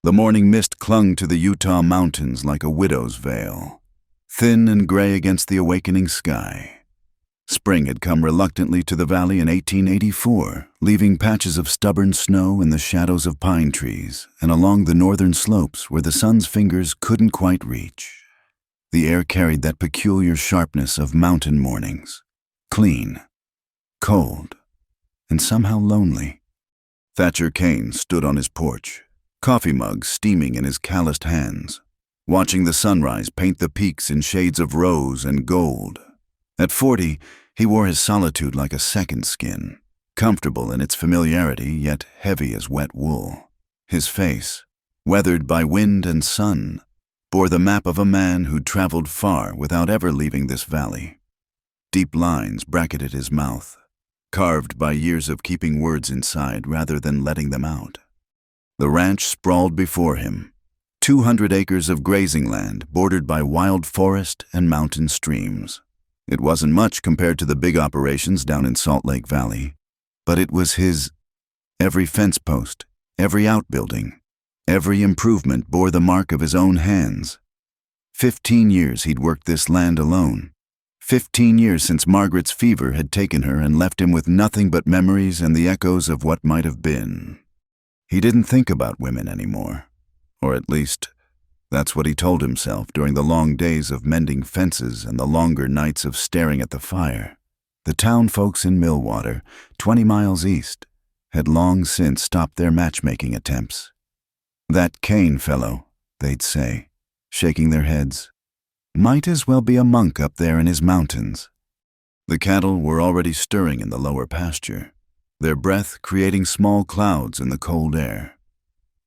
The morning mist clung to the Utah mountains like a widow's veil, thin and gray against the awakening sky. Spring had come reluctantly to the valley in 1884, leaving patches of stubborn snow in the shadows of pine trees and along the northern slopes where the sun's fingers couldn't quite reach. The air carried that peculiar sharpness of mountain mornings, clean, cold, and somehow lonely. Thatcher Kane stood on his porch, coffee mug steaming in his calloused hands, watching the sunrise paint the peaks in shades of rose and gold. At 40, he wore his solitude like a second skin, comfortable in its familiarity yet heavy as wet wool. His face, weathered by wind and sun, bore the map of a man who'd traveled far without ever leaving this valley. Deep lines bracketed his mouth, carved by years of keeping words inside rather than letting them out. The ranch sprawled before him, 200 acres of grazing land bordered by wild forest and mountain streams. It wasn't much compared to the big operations down in Salt Lake Valley, but it was his. Every fence post, every outbuilding, every improvement bore the mark of his own hands. 15 years he'd worked this land alone. 15 years since Margaret's fever had taken her and left him with nothing but memories and the echoes of what might have been. He didn't think about women anymore, or at least, that's what he told himself during the long days of mending fences and the longer nights of staring at the fire. The town folks in Millwater, 20 miles east, had long since stopped their matchmaking attempts. That Kane fellow, they'd say, shaking their heads, might as well be a monk up there in his mountains. The cattle were already stirring in the lower pasture, their breath creating small clouds in the cold air.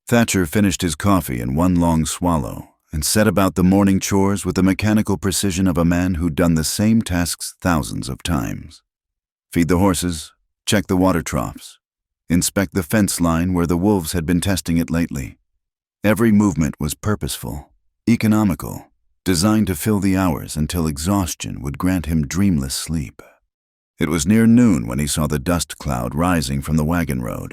Thatcher finished his coffee in one long swallow and set about the morning chores with the mechanical precision of a man who'd done the same tasks thousands of times. Feed the horses, check the water troughs, inspect the fence line where the wolves had been testing it lately. Every movement was purposeful, economical, designed to fill the hours until exhaustion would grant him dreamless sleep. It was near noon when he saw the dust cloud rising from the wagon road.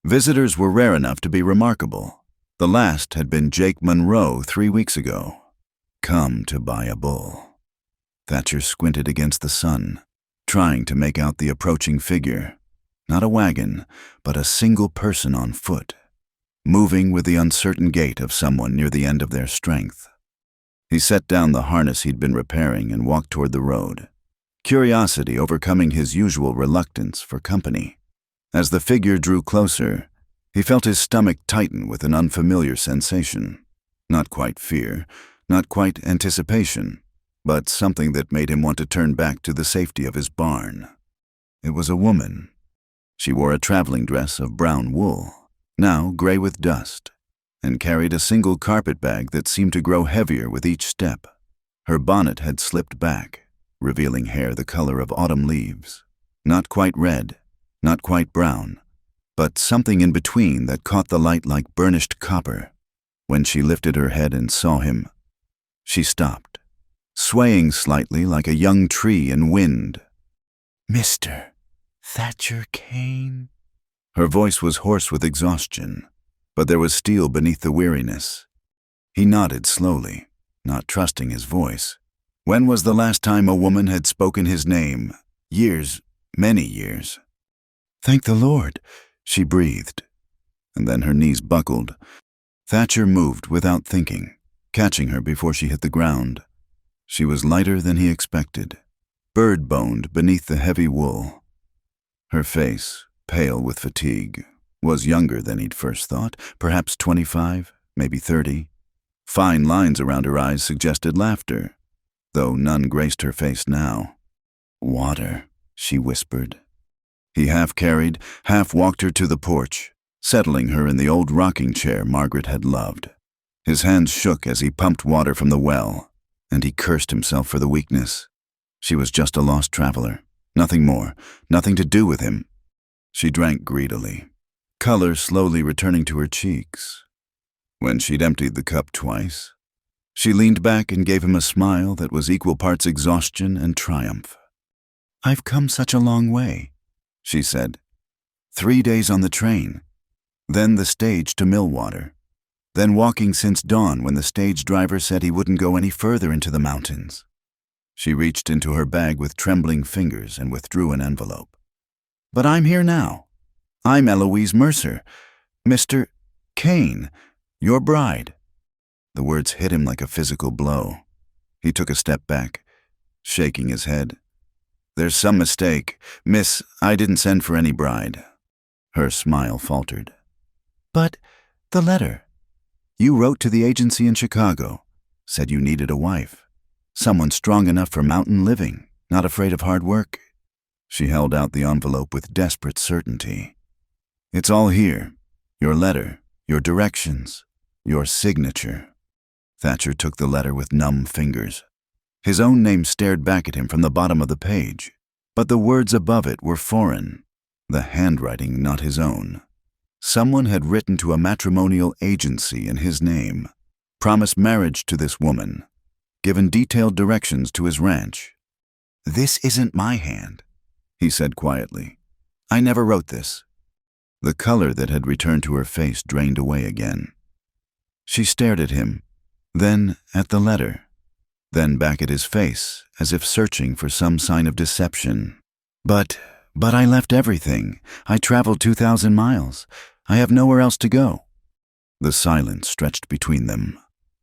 Visitors were rare enough to be remarkable. The last had been Jake Monroe 3 weeks ago, come to buy a bull. Thatcher squinted against the sun, trying to make out the approaching figure. Not a wagon, but a single person on foot, moving with the uncertain gait of someone near the end of their strength. He set down the harness he'd been repairing and walked toward the road, curiosity overcoming his usual reluctance for company. As the figure drew closer, he felt his stomach tighten with an unfamiliar sensation. Not quite fear, not quite anticipation, but something that made him want to turn back to the safety of his barn. It was a woman. She wore a traveling dress of brown wool, now gray with dust, and carried a single carpet bag that seemed to grow heavier with each step. Her bonnet had slipped back, revealing hair the color of autumn leaves. Not quite red, not quite brown, but something in between that caught the light like burnished copper. When she lifted her head and saw him, she stopped, swaying slightly like a young tree in wind. "Mr. Thatcher Kane?" Her voice was hoarse with exhaustion, but there was steel beneath the weariness. He nodded slowly, not trusting his voice. When was the last time a woman had spoken his name? Years, many years. "Thank the Lord," she breathed, and then her knees buckled. Thatcher moved without thinking, catching her before she hit the ground. She was lighter than he expected, bird-boned beneath the heavy wool. Her face, pale with fatigue, was younger than he'd first thought, perhaps 25, maybe 30. Fine lines around her eyes suggested laughter, though none graced her face now. "Water," she whispered. He half carried, half walked her to the porch, settling her in the old rocking chair Margaret had loved. His hands shook as he pumped water from the well, and he cursed himself for the weakness. She was just a lost traveler, nothing more, nothing to do with him. She drank greedily, color slowly returning to her cheeks. When she'd emptied the cup twice, she leaned back and gave him a smile that was equal parts exhaustion and triumph. "I've come such a long way," she said. 3 days on the train, then the stage to Millwater. Then walking since dawn when the stage driver said he wouldn't go any further into the mountains. She reached into her bag with trembling fingers and withdrew an envelope. But I'm here now. I'm Eloise Mercer. Mr. Kane, your bride. The words hit him like a physical blow. He took a step back, shaking his head. There's some mistake. Miss, I didn't send for any bride. Her smile faltered. But the letter. You wrote to the agency in Chicago, said you needed a wife. Someone strong enough for mountain living, not afraid of hard work. She held out the envelope with desperate certainty. It's all here. Your letter, your directions, your signature. Thatcher took the letter with numb fingers. His own name stared back at him from the bottom of the page, but the words above it were foreign, the handwriting not his own. Someone had written to a matrimonial agency in his name, promised marriage to this woman, given detailed directions to his ranch. This isn't my hand, he said quietly. I never wrote this. The color that had returned to her face drained away again. She stared at him, then at the letter, then back at his face, as if searching for some sign of deception. But I left everything. I traveled 2,000 miles. I have nowhere else to go. The silence stretched between them,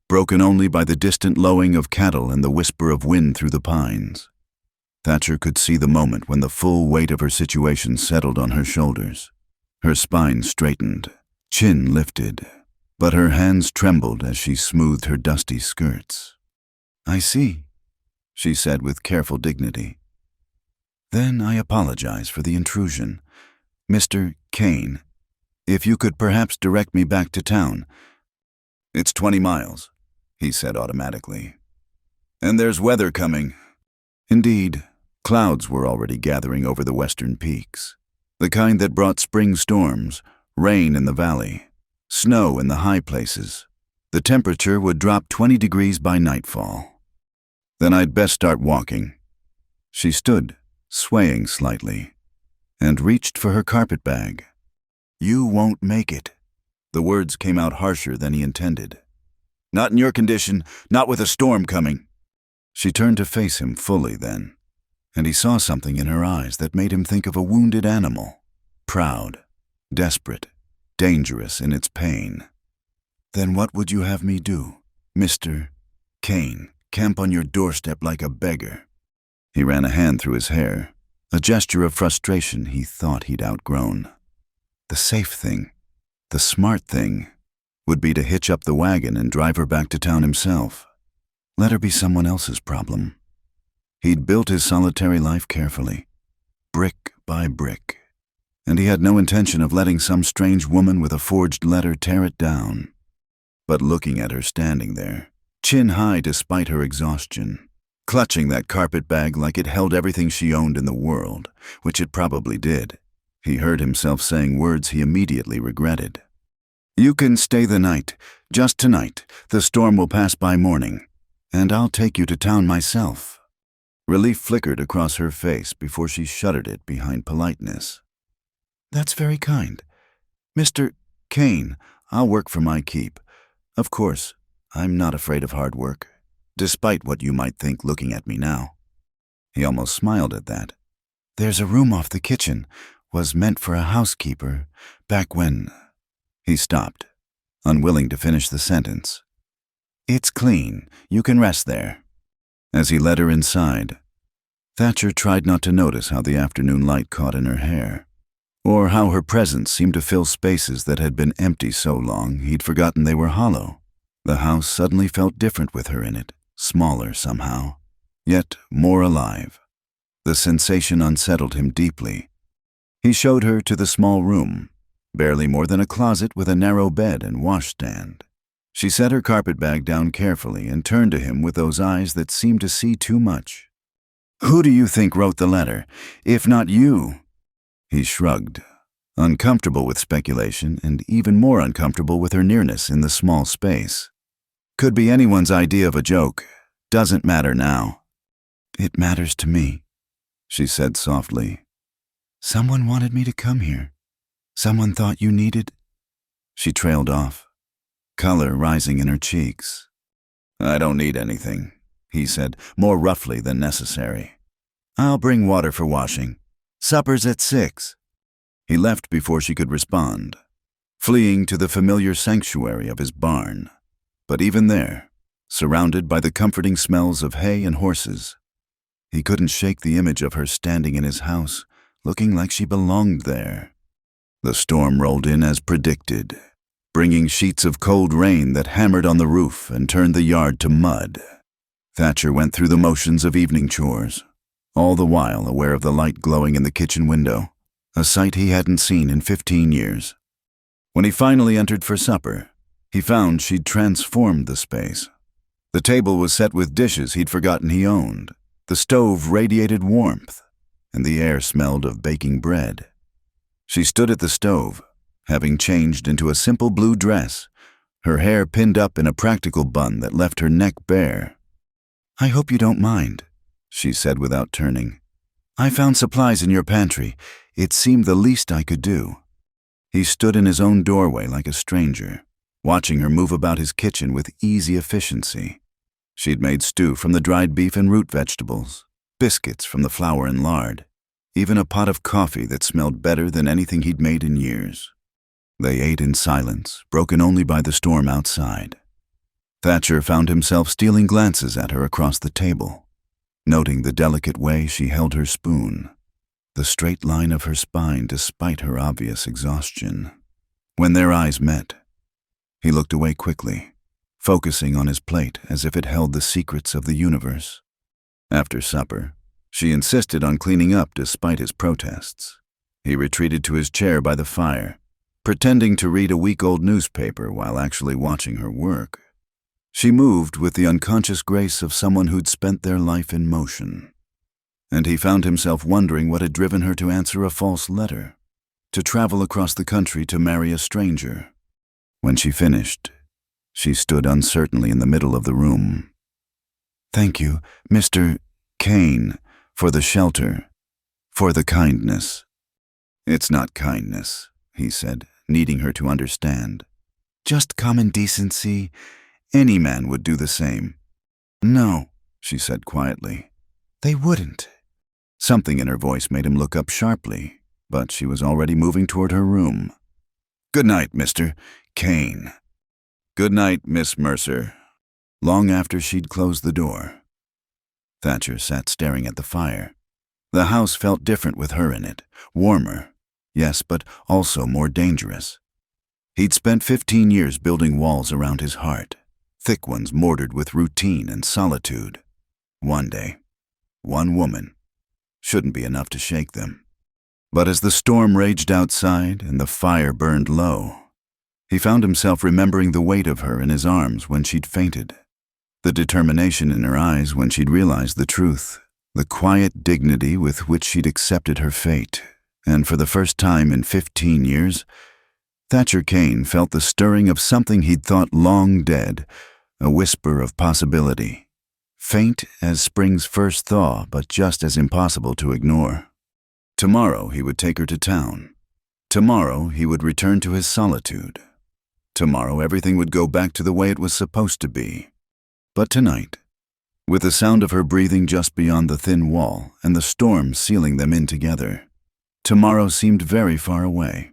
broken only by the distant lowing of cattle and the whisper of wind through the pines. Thatcher could see the moment when the full weight of her situation settled on her shoulders. Her spine straightened, chin lifted, but her hands trembled as she smoothed her dusty skirts. I see, she said with careful dignity. Then I apologize for the intrusion. Mr. Kane, if you could perhaps direct me back to town. It's 20 miles, he said automatically. And there's weather coming. Indeed, clouds were already gathering over the western peaks, the kind that brought spring storms, rain in the valley, snow in the high places. The temperature would drop 20 degrees by nightfall. Then I'd best start walking. She stood, swaying slightly, and reached for her carpet bag. You won't make it. The words came out harsher than he intended. Not in your condition, not with a storm coming. She turned to face him fully then, and he saw something in her eyes that made him think of a wounded animal, proud, desperate, dangerous in its pain. Then what would you have me do, Mr. Kane, camp on your doorstep like a beggar? He ran a hand through his hair, a gesture of frustration he thought he'd outgrown. The safe thing, the smart thing, would be to hitch up the wagon and drive her back to town himself. Let her be someone else's problem. He'd built his solitary life carefully, brick by brick, and he had no intention of letting some strange woman with a forged letter tear it down. But looking at her standing there, chin high despite her exhaustion, clutching that carpet bag like it held everything she owned in the world, which it probably did, he heard himself saying words he immediately regretted. You can stay the night, just tonight. The storm will pass by morning, and I'll take you to town myself. Relief flickered across her face before she shuttered it behind politeness. That's very kind. Mr. Kane, I'll work for my keep. Of course, I'm not afraid of hard work, despite what you might think looking at me now. He almost smiled at that. There's a room off the kitchen, was meant for a housekeeper, back when... He stopped, unwilling to finish the sentence. It's clean, you can rest there. As he led her inside, Thatcher tried not to notice how the afternoon light caught in her hair, or how her presence seemed to fill spaces that had been empty so long he'd forgotten they were hollow. The house suddenly felt different with her in it, smaller somehow, yet more alive. The sensation unsettled him deeply. He showed her to the small room, barely more than a closet with a narrow bed and washstand. She set her carpetbag down carefully and turned to him with those eyes that seemed to see too much. Who do you think wrote the letter, if not you? He shrugged, uncomfortable with speculation and even more uncomfortable with her nearness in the small space. Could be anyone's idea of a joke. Doesn't matter now. It matters to me, she said softly. Someone wanted me to come here. Someone thought you needed... She trailed off. color rising in her cheeks. "I don't need anything," he said, more roughly than necessary. "I'll bring water for washing. Supper's at 6. He left before she could respond, fleeing to the familiar sanctuary of his barn. But even there, surrounded by the comforting smells of hay and horses, he couldn't shake the image of her standing in his house, looking like she belonged there. The storm rolled in as predicted, bringing sheets of cold rain that hammered on the roof and turned the yard to mud. Thatcher went through the motions of evening chores, all the while aware of the light glowing in the kitchen window, a sight he hadn't seen in 15 years. When he finally entered for supper, he found she'd transformed the space. The table was set with dishes he'd forgotten he owned. The stove radiated warmth, and the air smelled of baking bread. She stood at the stove, having changed into a simple blue dress, her hair pinned up in a practical bun that left her neck bare. "I hope you don't mind," she said without turning. "I found supplies in your pantry. It seemed the least I could do." He stood in his own doorway like a stranger, watching her move about his kitchen with easy efficiency. She'd made stew from the dried beef and root vegetables, biscuits from the flour and lard, even a pot of coffee that smelled better than anything he'd made in years. They ate in silence, broken only by the storm outside. Thatcher found himself stealing glances at her across the table, noting the delicate way she held her spoon, the straight line of her spine despite her obvious exhaustion. When their eyes met, he looked away quickly, focusing on his plate as if it held the secrets of the universe. After supper, she insisted on cleaning up despite his protests. He retreated to his chair by the fire, pretending to read a week-old newspaper while actually watching her work. She moved with the unconscious grace of someone who'd spent their life in motion. And he found himself wondering what had driven her to answer a false letter, to travel across the country to marry a stranger. When she finished, she stood uncertainly in the middle of the room. "Thank you, Mr. Kane, for the shelter, for the kindness." "It's not kindness," he said, needing her to understand. "Just common decency. Any man would do the same." "No," she said quietly. "They wouldn't." Something in her voice made him look up sharply, but she was already moving toward her room. "Good night, Mr. Kane." "Good night, Miss Mercer." Long after she'd closed the door, Thatcher sat staring at the fire. The house felt different with her in it, warmer, yes, but also more dangerous. He'd spent 15 years building walls around his heart, thick ones mortared with routine and solitude. One day, one woman, shouldn't be enough to shake them. But as the storm raged outside and the fire burned low, he found himself remembering the weight of her in his arms when she'd fainted, the determination in her eyes when she'd realized the truth, the quiet dignity with which she'd accepted her fate, and for the first time in 15 years, Thatcher Kane felt the stirring of something he'd thought long dead, a whisper of possibility, faint as spring's first thaw but just as impossible to ignore. Tomorrow he would take her to town. Tomorrow he would return to his solitude. Tomorrow everything would go back to the way it was supposed to be. But tonight, with the sound of her breathing just beyond the thin wall and the storm sealing them in together, tomorrow seemed very far away.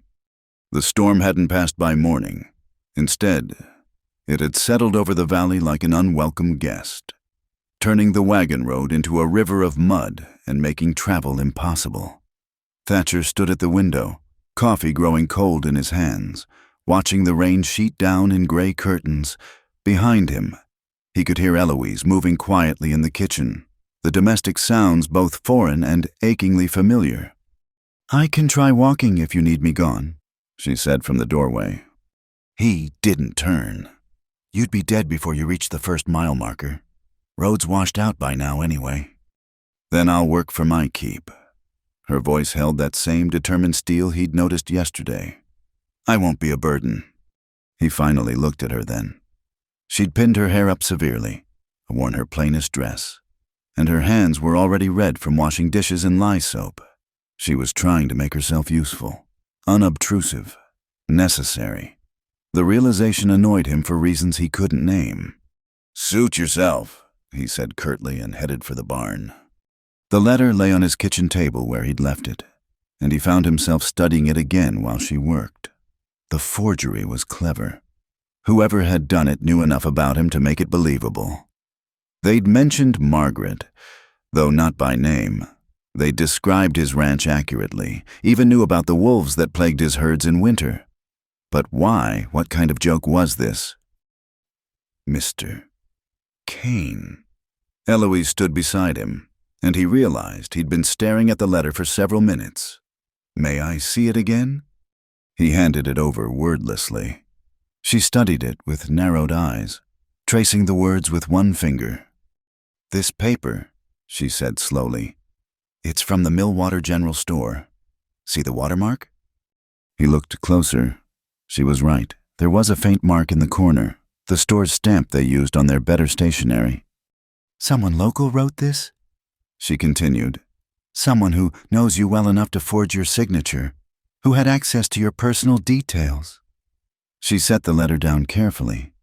The storm hadn't passed by morning. Instead, it had settled over the valley like an unwelcome guest, turning the wagon road into a river of mud and making travel impossible. Thatcher stood at the window, coffee growing cold in his hands, watching the rain sheet down in gray curtains. Behind him, he could hear Eloise moving quietly in the kitchen, the domestic sounds both foreign and achingly familiar. "I can try walking if you need me gone," she said from the doorway. He didn't turn. "You'd be dead before you reached the first mile marker. Road's washed out by now anyway." "Then I'll work for my keep." Her voice held that same determined steel he'd noticed yesterday. "I won't be a burden." He finally looked at her then. She'd pinned her hair up severely, worn her plainest dress, and her hands were already red from washing dishes in lye soap. She was trying to make herself useful, unobtrusive, necessary. The realization annoyed him for reasons he couldn't name. "Suit yourself," he said curtly and headed for the barn. The letter lay on his kitchen table where he'd left it, and he found himself studying it again while she worked. The forgery was clever. Whoever had done it knew enough about him to make it believable. They'd mentioned Margaret, though not by name. They described his ranch accurately, even knew about the wolves that plagued his herds in winter. But why? What kind of joke was this? Mr. Kane. Eloise stood beside him, and he realized he'd been staring at the letter for several minutes. "May I see it again?" He handed it over wordlessly. She studied it with narrowed eyes, tracing the words with one finger. "This paper," she said slowly. "It's from the Millwater General Store. See the watermark?" He looked closer. She was right. There was a faint mark in the corner, the store's stamp they used on their better stationery. "Someone local wrote this?" She continued. "Someone who knows you well enough to forge your signature, who had access to your personal details." She set the letter down carefully.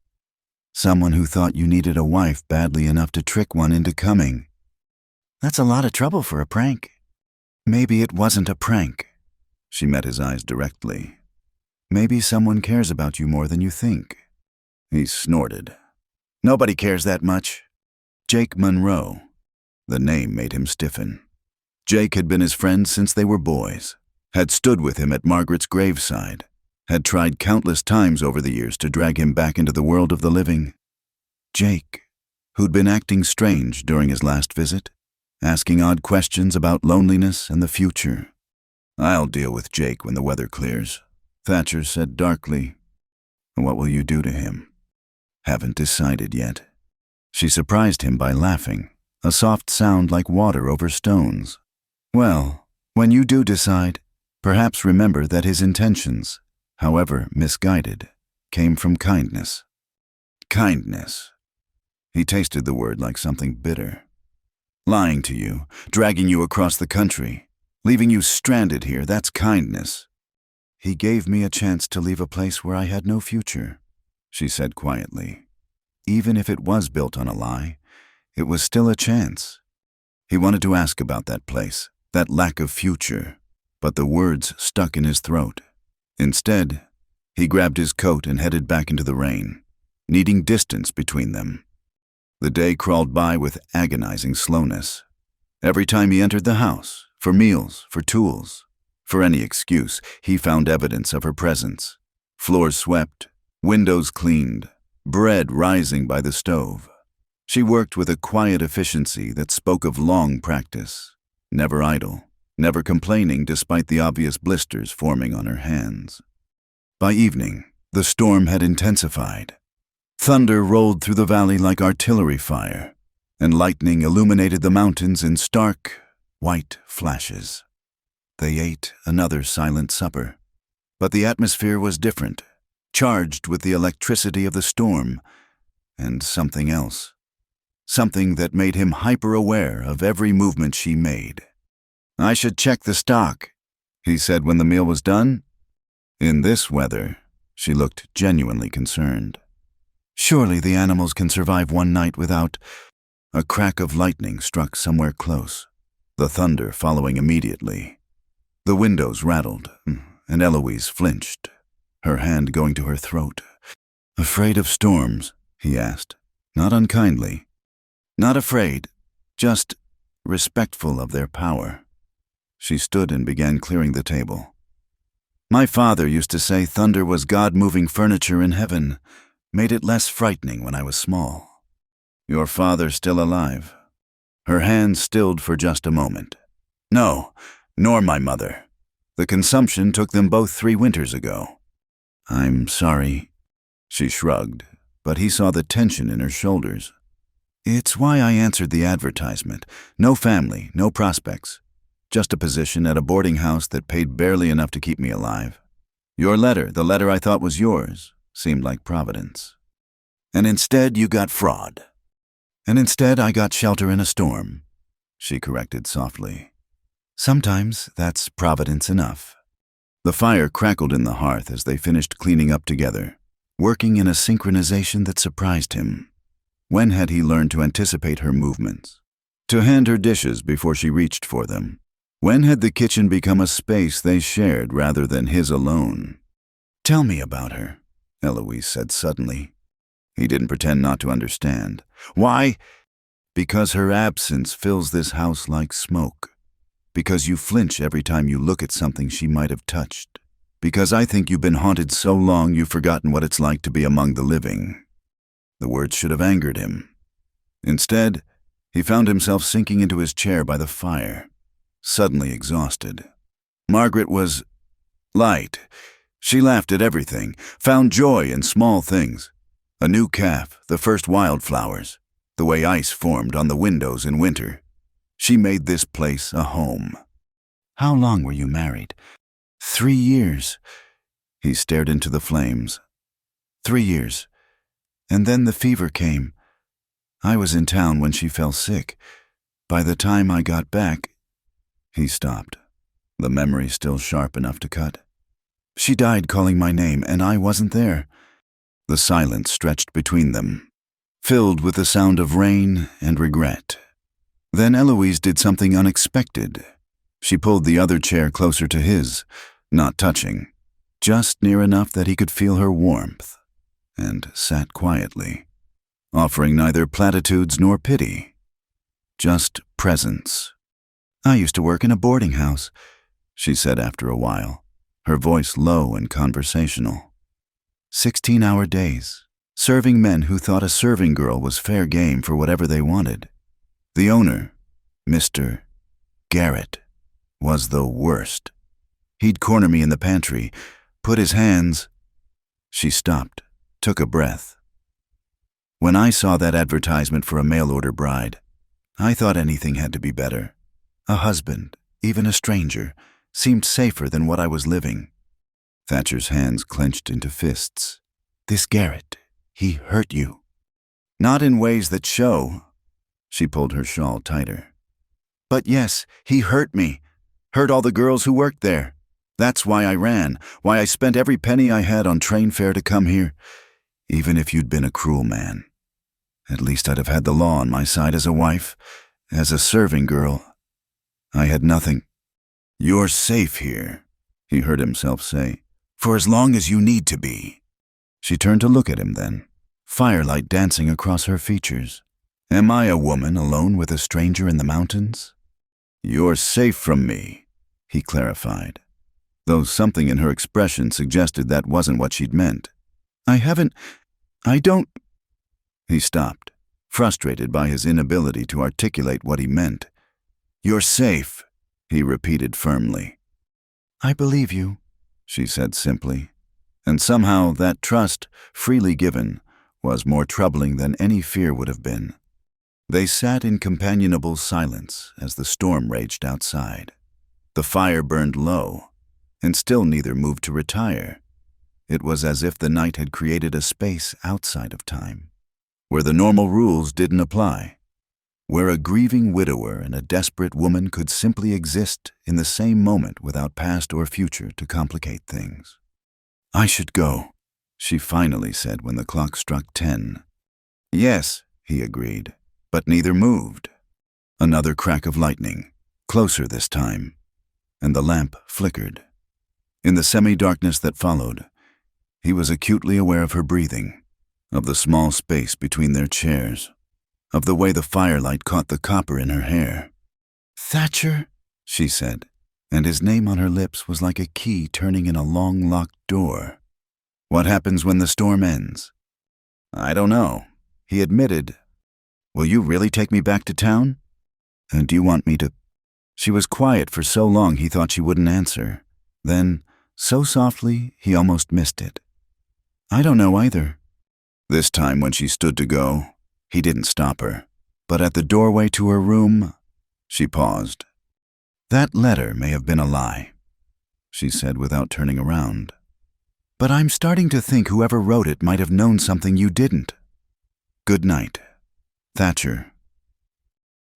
"Someone who thought you needed a wife badly enough to trick one into coming. That's a lot of trouble for a prank." "Maybe it wasn't a prank." She met his eyes directly. "Maybe someone cares about you more than you think." He snorted. "Nobody cares that much." Jake Monroe. The name made him stiffen. Jake had been his friend since they were boys, had stood with him at Margaret's graveside, had tried countless times over the years to drag him back into the world of the living. Jake, who'd been acting strange during his last visit, asking odd questions about loneliness and the future. "I'll deal with Jake when the weather clears," Thatcher said darkly. "What will you do to him?" "Haven't decided yet." She surprised him by laughing, a soft sound like water over stones. "Well, when you do decide, perhaps remember that his intentions, however misguided, came from kindness." Kindness. He tasted the word like something bitter. "Lying to you, dragging you across the country, leaving you stranded here, that's kindness." "He gave me a chance to leave a place where I had no future," she said quietly. "Even if it was built on a lie, it was still a chance." He wanted to ask about that place, that lack of future, but the words stuck in his throat. Instead, he grabbed his coat and headed back into the rain, needing distance between them. The day crawled by with agonizing slowness. Every time he entered the house, for meals, for tools, for any excuse, he found evidence of her presence. Floors swept, windows cleaned, bread rising by the stove. She worked with a quiet efficiency that spoke of long practice, never idle, never complaining despite the obvious blisters forming on her hands. By evening, the storm had intensified. Thunder rolled through the valley like artillery fire, and lightning illuminated the mountains in stark, white flashes. They ate another silent supper, but the atmosphere was different, charged with the electricity of the storm, and something else. Something that made him hyper-aware of every movement she made. "I should check the stock," he said when the meal was done. In this weather, she looked genuinely concerned. "Surely the animals can survive one night without—" A crack of lightning struck somewhere close, the thunder following immediately. The windows rattled, and Eloise flinched, her hand going to her throat. "Afraid of storms?" he asked, not unkindly. "Not afraid, just respectful of their power." She stood and began clearing the table. "My father used to say thunder was God moving furniture in heaven, made it less frightening when I was small." "Your father's still alive?" Her hand stilled for just a moment. "No, nor my mother. The consumption took them both 3 winters ago." "I'm sorry." She shrugged, but he saw the tension in her shoulders. "It's why I answered the advertisement. No family, no prospects. Just a position at a boarding house that paid barely enough to keep me alive. Your letter, the letter I thought was yours, seemed like providence. And instead you got fraud. And instead I got shelter in a storm," she corrected softly. "Sometimes that's providence enough." The fire crackled in the hearth as they finished cleaning up together, working in a synchronization that surprised him. When had he learned to anticipate her movements? To hand her dishes before she reached for them? When had the kitchen become a space they shared rather than his alone? "Tell me about her," Eloise said suddenly. He didn't pretend not to understand. "Why?" "Because her absence fills this house like smoke. Because you flinch every time you look at something she might have touched. Because I think you've been haunted so long you've forgotten what it's like to be among the living." The words should have angered him. Instead, he found himself sinking into his chair by the fire, suddenly exhausted. Margaret was light. She laughed at everything, found joy in small things. A new calf, the first wildflowers, the way ice formed on the windows in winter. She made this place a home. "How long were you married?" 3 years. He stared into the flames. 3 years. And then the fever came. I was in town when she fell sick. By the time I got back..." He stopped, the memory still sharp enough to cut. "She died calling my name, and I wasn't there." The silence stretched between them, filled with the sound of rain and regret. Then Eloise did something unexpected. She pulled the other chair closer to his, not touching, just near enough that he could feel her warmth, and sat quietly, offering neither platitudes nor pity, just presence. "I used to work in a boarding house," she said after a while, her voice low and conversational. 16-hour days, serving men who thought a serving girl was fair game for whatever they wanted. The owner, Mr. Garrett, was the worst. He'd corner me in the pantry, put his hands... She stopped, took a breath. "When I saw that advertisement for a mail-order bride, I thought anything had to be better. A husband, even a stranger, seemed safer than what I was living." Thatcher's hands clenched into fists. "This Garrett, he hurt you." "Not in ways that show." She pulled her shawl tighter. "But yes, he hurt me. Hurt all the girls who worked there. That's why I ran, why I spent every penny I had on train fare to come here. Even if you'd been a cruel man. At least I'd have had the law on my side as a wife, as a serving girl. I had nothing." "You're safe here," he heard himself say, "for as long as you need to be." She turned to look at him then, firelight dancing across her features. "Am I a woman alone with a stranger in the mountains?" "You're safe from me," he clarified, though something in her expression suggested that wasn't what she'd meant. I don't... He stopped, frustrated by his inability to articulate what he meant. "You're safe," he repeated firmly. "I believe you," she said simply, and somehow that trust, freely given, was more troubling than any fear would have been. They sat in companionable silence as the storm raged outside. The fire burned low, and still neither moved to retire. It was as if the night had created a space outside of time, where the normal rules didn't apply, where a grieving widower and a desperate woman could simply exist in the same moment without past or future to complicate things. "I should go," she finally said when the clock struck 10. "Yes," he agreed, but neither moved. Another crack of lightning, closer this time, and the lamp flickered. In the semi-darkness that followed, he was acutely aware of her breathing, of the small space between their chairs, of the way the firelight caught the copper in her hair. "Thatcher," she said, and his name on her lips was like a key turning in a long-locked door. "What happens when the storm ends?" "I don't know," he admitted. "Will you really take me back to town? And do you want me to..." She was quiet for so long he thought she wouldn't answer. Then, so softly, he almost missed it. "I don't know either." This time when she stood to go, he didn't stop her, but at the doorway to her room, she paused. "That letter may have been a lie," she said without turning around. "But I'm starting to think whoever wrote it might have known something you didn't. Good night, Thatcher."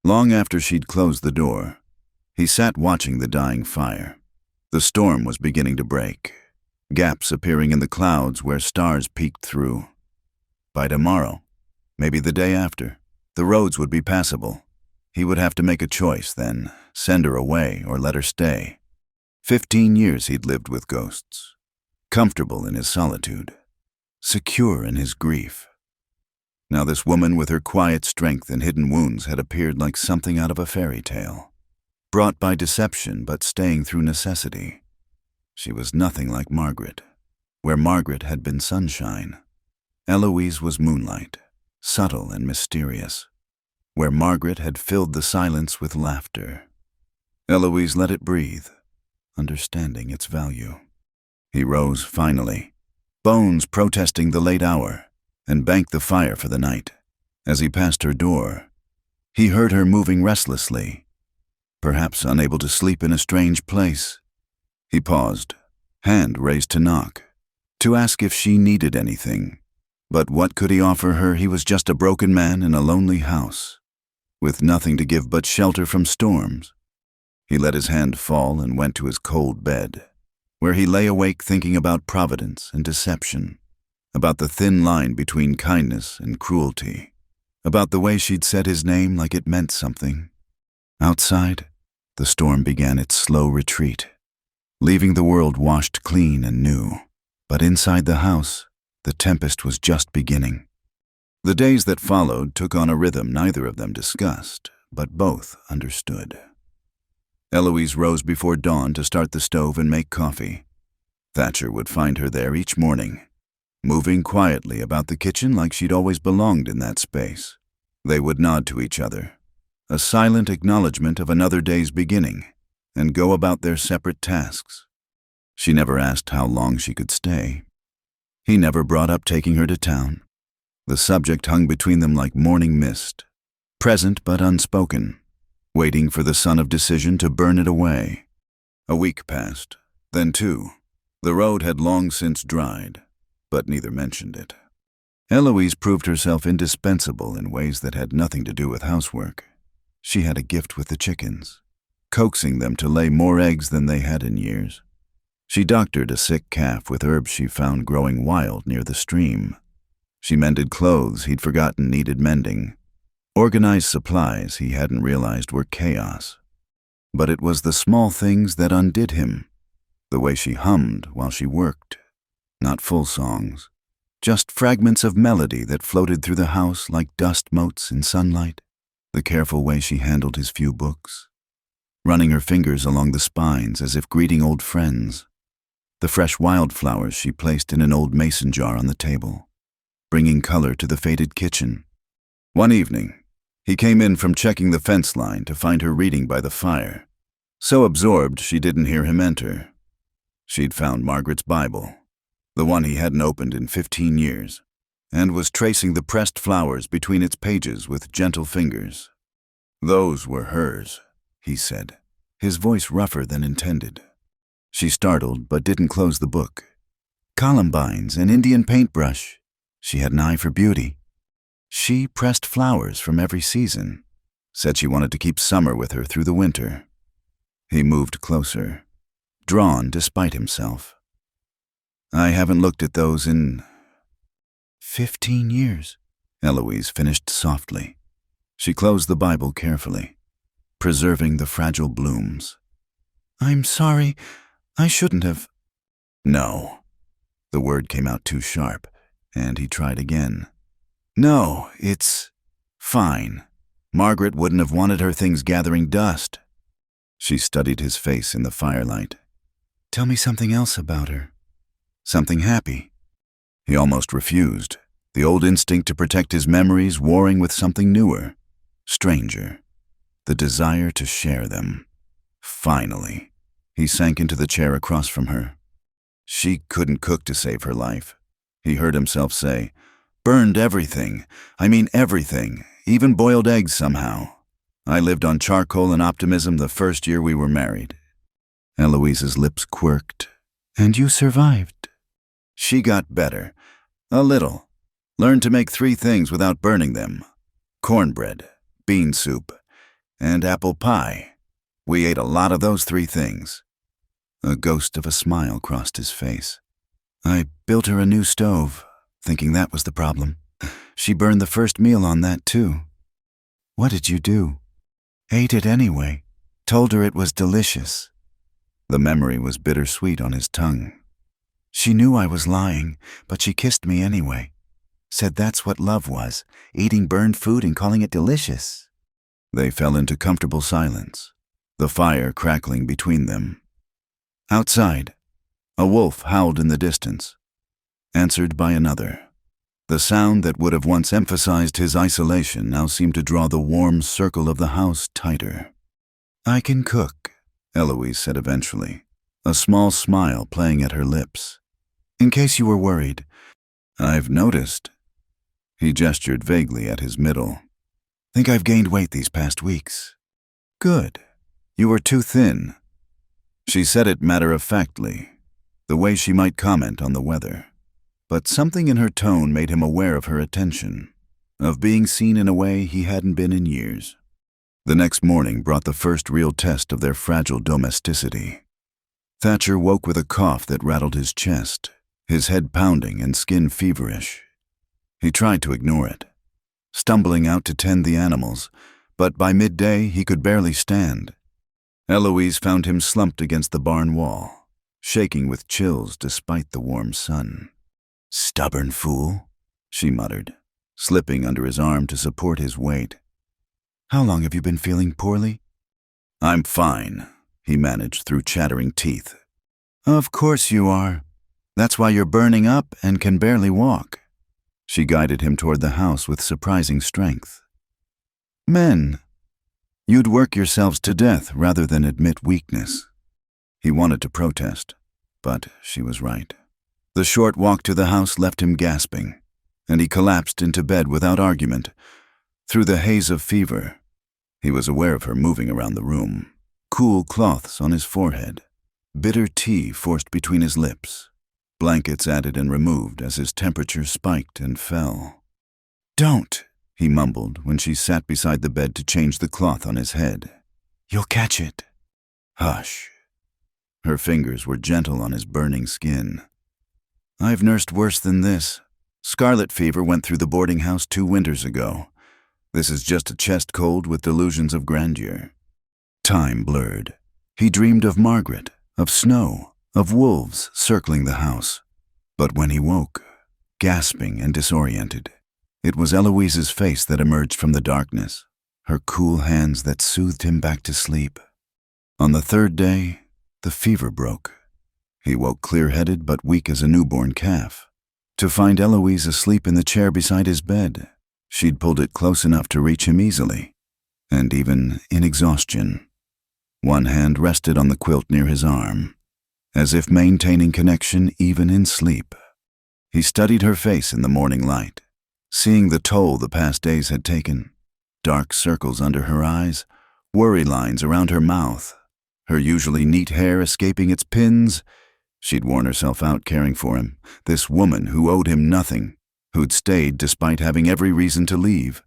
Long after she'd closed the door, he sat watching the dying fire. The storm was beginning to break. gaps appearing in the clouds where stars peeked through. By tomorrow, maybe the day after, the roads would be passable. He would have to make a choice then, send her away or let her stay. 15 years he'd lived with ghosts, comfortable in his solitude, secure in his grief. Now this woman with her quiet strength and hidden wounds had appeared like something out of a fairy tale, brought by deception but staying through necessity. She was nothing like Margaret. Where Margaret had been sunshine, Eloise was moonlight, subtle and mysterious. Where Margaret had filled the silence with laughter, Eloise let it breathe, understanding its value. He rose finally, bones protesting the late hour, and banked the fire for the night. As he passed her door, he heard her moving restlessly, perhaps unable to sleep in a strange place. He paused, hand raised to knock, to ask if she needed anything. But what could he offer her? He was just a broken man in a lonely house, with nothing to give but shelter from storms. He let his hand fall and went to his cold bed, where he lay awake thinking about providence and deception, about the thin line between kindness and cruelty, about the way she'd said his name like it meant something. Outside, the storm began its slow retreat, leaving the world washed clean and new. But inside the house, the tempest was just beginning. The days that followed took on a rhythm neither of them discussed, but both understood. Eloise rose before dawn to start the stove and make coffee. Thatcher would find her there each morning, moving quietly about the kitchen like she'd always belonged in that space. They would nod to each other, a silent acknowledgement of another day's beginning, and go about their separate tasks. She never asked how long she could stay. He never brought up taking her to town. The subject hung between them like morning mist, present but unspoken, waiting for the sun of decision to burn it away. A week passed, then two. The road had long since dried, but neither mentioned it. Eloise proved herself indispensable in ways that had nothing to do with housework. She had a gift with the chickens, coaxing them to lay more eggs than they had in years. She doctored a sick calf with herbs she found growing wild near the stream. She mended clothes he'd forgotten needed mending, organized supplies he hadn't realized were chaos. But it was the small things that undid him, the way she hummed while she worked. Not full songs, just fragments of melody that floated through the house like dust motes in sunlight. The careful way she handled his few books, running her fingers along the spines as if greeting old friends. The fresh wildflowers she placed in an old mason jar on the table, bringing color to the faded kitchen. One evening, he came in from checking the fence line to find her reading by the fire, so absorbed she didn't hear him enter. She'd found Margaret's Bible, the one he hadn't opened in 15 years, and was tracing the pressed flowers between its pages with gentle fingers. Those were hers, he said, his voice rougher than intended. She startled but didn't close the book. Columbines, an Indian paintbrush. She had an eye for beauty. She pressed flowers from every season, said she wanted to keep summer with her through the winter. He moved closer, drawn despite himself. I haven't looked at those in 15 years, Eloise finished softly. She closed the Bible carefully, preserving the fragile blooms. I'm sorry, I shouldn't have. No. The word came out too sharp, and he tried again. No, it's fine. Margaret wouldn't have wanted her things gathering dust. She studied his face in the firelight. Tell me something else about her. Something happy. He almost refused, the old instinct to protect his memories warring with something newer, stranger, the desire to share them. Finally, he sank into the chair across from her. She couldn't cook to save her life, he heard himself say. Burned everything. I mean everything, even boiled eggs somehow. I lived on charcoal and optimism the first year we were married. Eloise's lips quirked. And you survived. She got better. A little. Learned to make 3 things without burning them. Cornbread, bean soup, and apple pie. We ate a lot of those 3 things. A ghost of a smile crossed his face. I built her a new stove, thinking that was the problem. She burned the first meal on that, too. What did you do? Ate it anyway. Told her it was delicious. The memory was bittersweet on his tongue. She knew I was lying, but she kissed me anyway. Said that's what love was, eating burned food and calling it delicious. They fell into comfortable silence, the fire crackling between them. Outside, a wolf howled in the distance, answered by another. The sound that would have once emphasized his isolation now seemed to draw the warm circle of the house tighter. I can cook, Eloise said eventually, a small smile playing at her lips. In case you were worried. I've noticed. He gestured vaguely at his middle. Think I've gained weight these past weeks. Good. You were too thin. She said it matter-of-factly, the way she might comment on the weather. But something in her tone made him aware of her attention, of being seen in a way he hadn't been in years. The next morning brought the first real test of their fragile domesticity. Thatcher woke with a cough that rattled his chest, his head pounding and skin feverish. He tried to ignore it, stumbling out to tend the animals, but by midday he could barely stand. Eloise found him slumped against the barn wall, shaking with chills despite the warm sun. Stubborn fool, she muttered, slipping under his arm to support his weight. How long have you been feeling poorly? I'm fine, he managed through chattering teeth. Of course you are. That's why you're burning up and can barely walk. She guided him toward the house with surprising strength. Men, you'd work yourselves to death rather than admit weakness. He wanted to protest, but she was right. The short walk to the house left him gasping, and he collapsed into bed without argument. Through the haze of fever, he was aware of her moving around the room, cool cloths on his forehead, bitter tea forced between his lips, blankets added and removed as his temperature spiked and fell. Don't, he mumbled when she sat beside the bed to change the cloth on his head. You'll catch it. Hush. Her fingers were gentle on his burning skin. I've nursed worse than this. Scarlet fever went through the boarding house 2 winters ago. This is just a chest cold with delusions of grandeur. Time blurred. He dreamed of Margaret, of snow, of wolves circling the house. But when he woke, gasping and disoriented, it was Eloise's face that emerged from the darkness, her cool hands that soothed him back to sleep. On the 3rd day, the fever broke. He woke clear-headed but weak as a newborn calf, to find Eloise asleep in the chair beside his bed. She'd pulled it close enough to reach him easily, and even in exhaustion. One hand rested on the quilt near his arm, as if maintaining connection even in sleep. He studied her face in the morning light, seeing the toll the past days had taken. Dark circles under her eyes, worry lines around her mouth, her usually neat hair escaping its pins. She'd worn herself out caring for him, this woman who owed him nothing, who'd stayed despite having every reason to leave.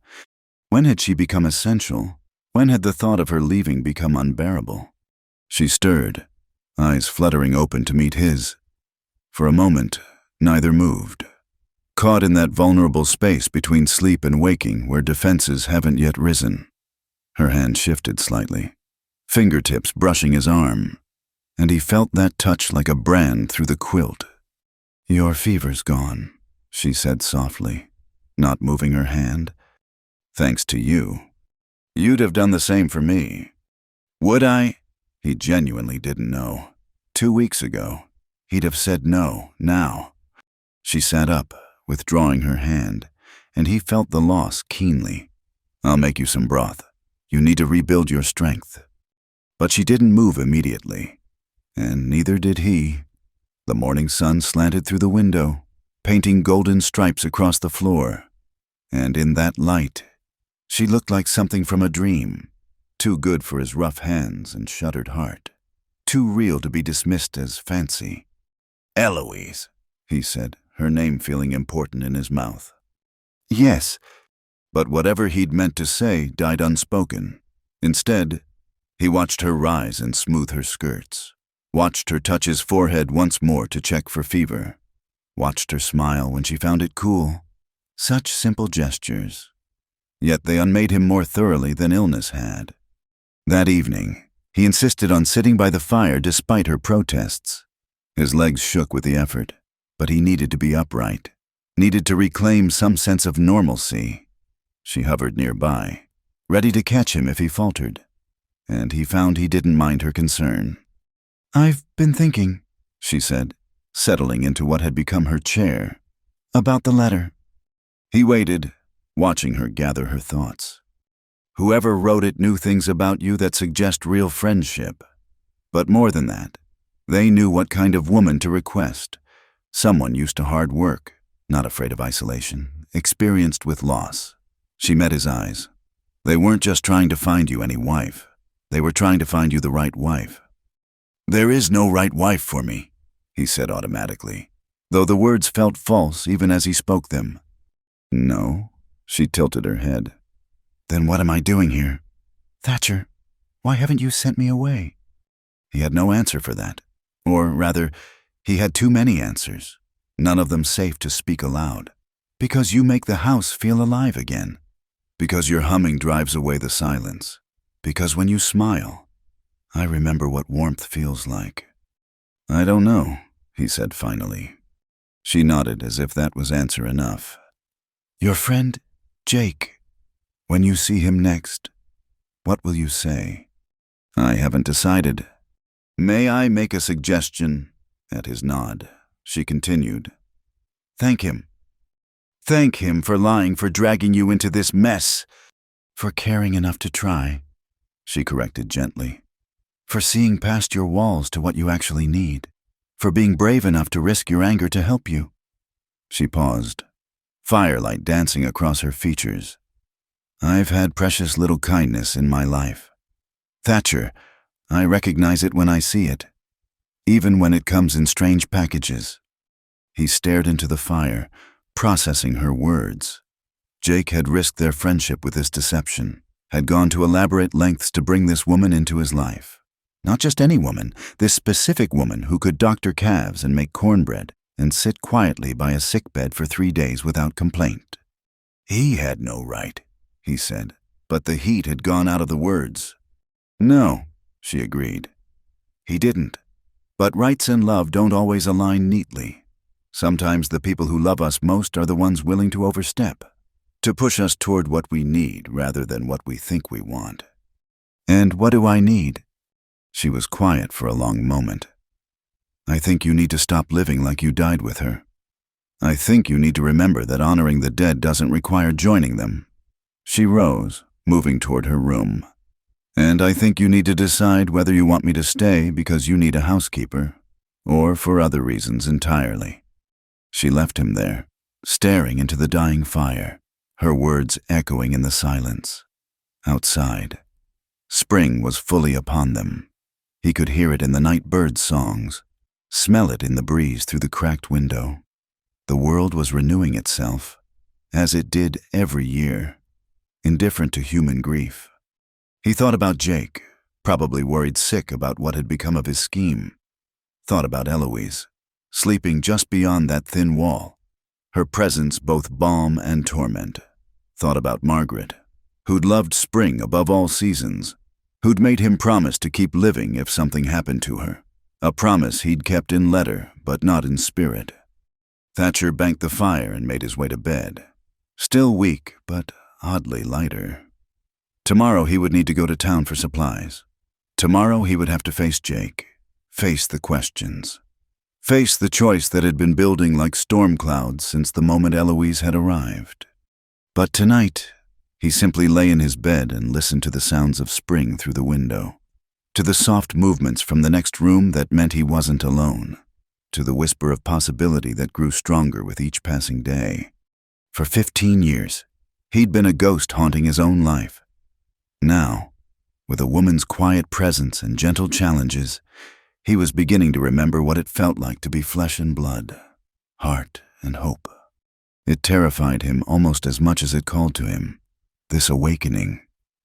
When had she become essential? When had the thought of her leaving become unbearable? She stirred, eyes fluttering open to meet his. For a moment, neither moved, caught in that vulnerable space between sleep and waking where defenses haven't yet risen. Her hand shifted slightly, fingertips brushing his arm, and he felt that touch like a brand through the quilt. Your fever's gone, she said softly, not moving her hand. Thanks to you. You'd have done the same for me. Would I? He genuinely didn't know. 2 weeks ago, he'd have said no, now. She sat up, withdrawing her hand, and he felt the loss keenly. I'll make you some broth. You need to rebuild your strength. But she didn't move immediately, and neither did he. The morning sun slanted through the window, painting golden stripes across the floor, and in that light, she looked like something from a dream, too good for his rough hands and shuttered heart, too real to be dismissed as fancy. Eloise, he said, her name feeling important in his mouth. Yes, but whatever he'd meant to say died unspoken. Instead, he watched her rise and smooth her skirts, watched her touch his forehead once more to check for fever. watched her smile when she found it cool. Such simple gestures. Yet they unmade him more thoroughly than illness had. That evening, he insisted on sitting by the fire despite her protests. His legs shook with the effort, but he needed to be upright, needed to reclaim some sense of normalcy. She hovered nearby, ready to catch him if he faltered, and he found he didn't mind her concern. "I've been thinking," she said, settling into what had become her chair, "about the letter." He waited, watching her gather her thoughts. Whoever wrote it knew things about you that suggest real friendship. But more than that, they knew what kind of woman to request. Someone used to hard work, not afraid of isolation, experienced with loss. She met his eyes. They weren't just trying to find you any wife. They were trying to find you the right wife. "There is no right wife for me," he said automatically, though the words felt false even as he spoke them. "No?" She tilted her head. "Then what am I doing here?" "Thatcher, why haven't you sent me away?" He had no answer for that. Or rather, he had too many answers, none of them safe to speak aloud. "Because you make the house feel alive again. Because your humming drives away the silence. Because when you smile, I remember what warmth feels like." "I don't know," he said finally. She nodded as if that was answer enough. "Your friend, Jake. When you see him next, what will you say?" "I haven't decided." "May I make a suggestion?" At his nod, she continued. "Thank him. Thank him for lying, for dragging you into this mess. For caring enough to try," she corrected gently. "For seeing past your walls to what you actually need. For being brave enough to risk your anger to help you." She paused, firelight dancing across her features. "I've had precious little kindness in my life. Thatcher, I recognize it when I see it, even when it comes in strange packages." He stared into the fire, processing her words. Jake had risked their friendship with this deception, had gone to elaborate lengths to bring this woman into his life. Not just any woman, this specific woman who could doctor calves and make cornbread and sit quietly by a sickbed for 3 days without complaint. He had no right, he said, but the heat had gone out of the words. "No," she agreed. "He didn't. But rights and love don't always align neatly. Sometimes the people who love us most are the ones willing to overstep, to push us toward what we need rather than what we think we want." "And what do I need?" She was quiet for a long moment. "I think you need to stop living like you died with her. I think you need to remember that honoring the dead doesn't require joining them." She rose, moving toward her room. "And I think you need to decide whether you want me to stay because you need a housekeeper, or for other reasons entirely." She left him there, staring into the dying fire, her words echoing in the silence. Outside, spring was fully upon them. He could hear it in the night birds' songs, smell it in the breeze through the cracked window. The world was renewing itself, as it did every year, indifferent to human grief. He thought about Jake, probably worried sick about what had become of his scheme. Thought about Eloise, sleeping just beyond that thin wall, her presence both balm and torment. Thought about Margaret, who'd loved spring above all seasons, who'd made him promise to keep living if something happened to her, a promise he'd kept in letter but not in spirit. Thatcher banked the fire and made his way to bed, still weak but oddly lighter. Tomorrow he would need to go to town for supplies. Tomorrow he would have to face Jake, face the questions, face the choice that had been building like storm clouds since the moment Eloise had arrived. But tonight, he simply lay in his bed and listened to the sounds of spring through the window, to the soft movements from the next room that meant he wasn't alone, to the whisper of possibility that grew stronger with each passing day. For 15 years, he'd been a ghost haunting his own life. Now, with a woman's quiet presence and gentle challenges, he was beginning to remember what it felt like to be flesh and blood, heart and hope. It terrified him almost as much as it called to him, this awakening.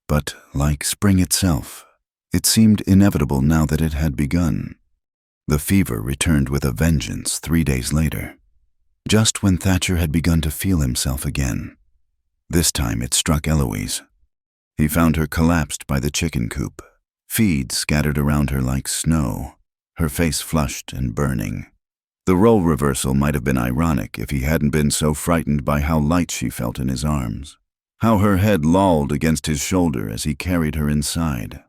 But like spring itself, it seemed inevitable now that it had begun. The fever returned with a vengeance 3 days later. just when Thatcher had begun to feel himself again. This time it struck Eloise. He found her collapsed by the chicken coop, feed scattered around her like snow, her face flushed and burning. The role reversal might have been ironic if he hadn't been so frightened by how light she felt in his arms, how her head lolled against his shoulder as he carried her inside.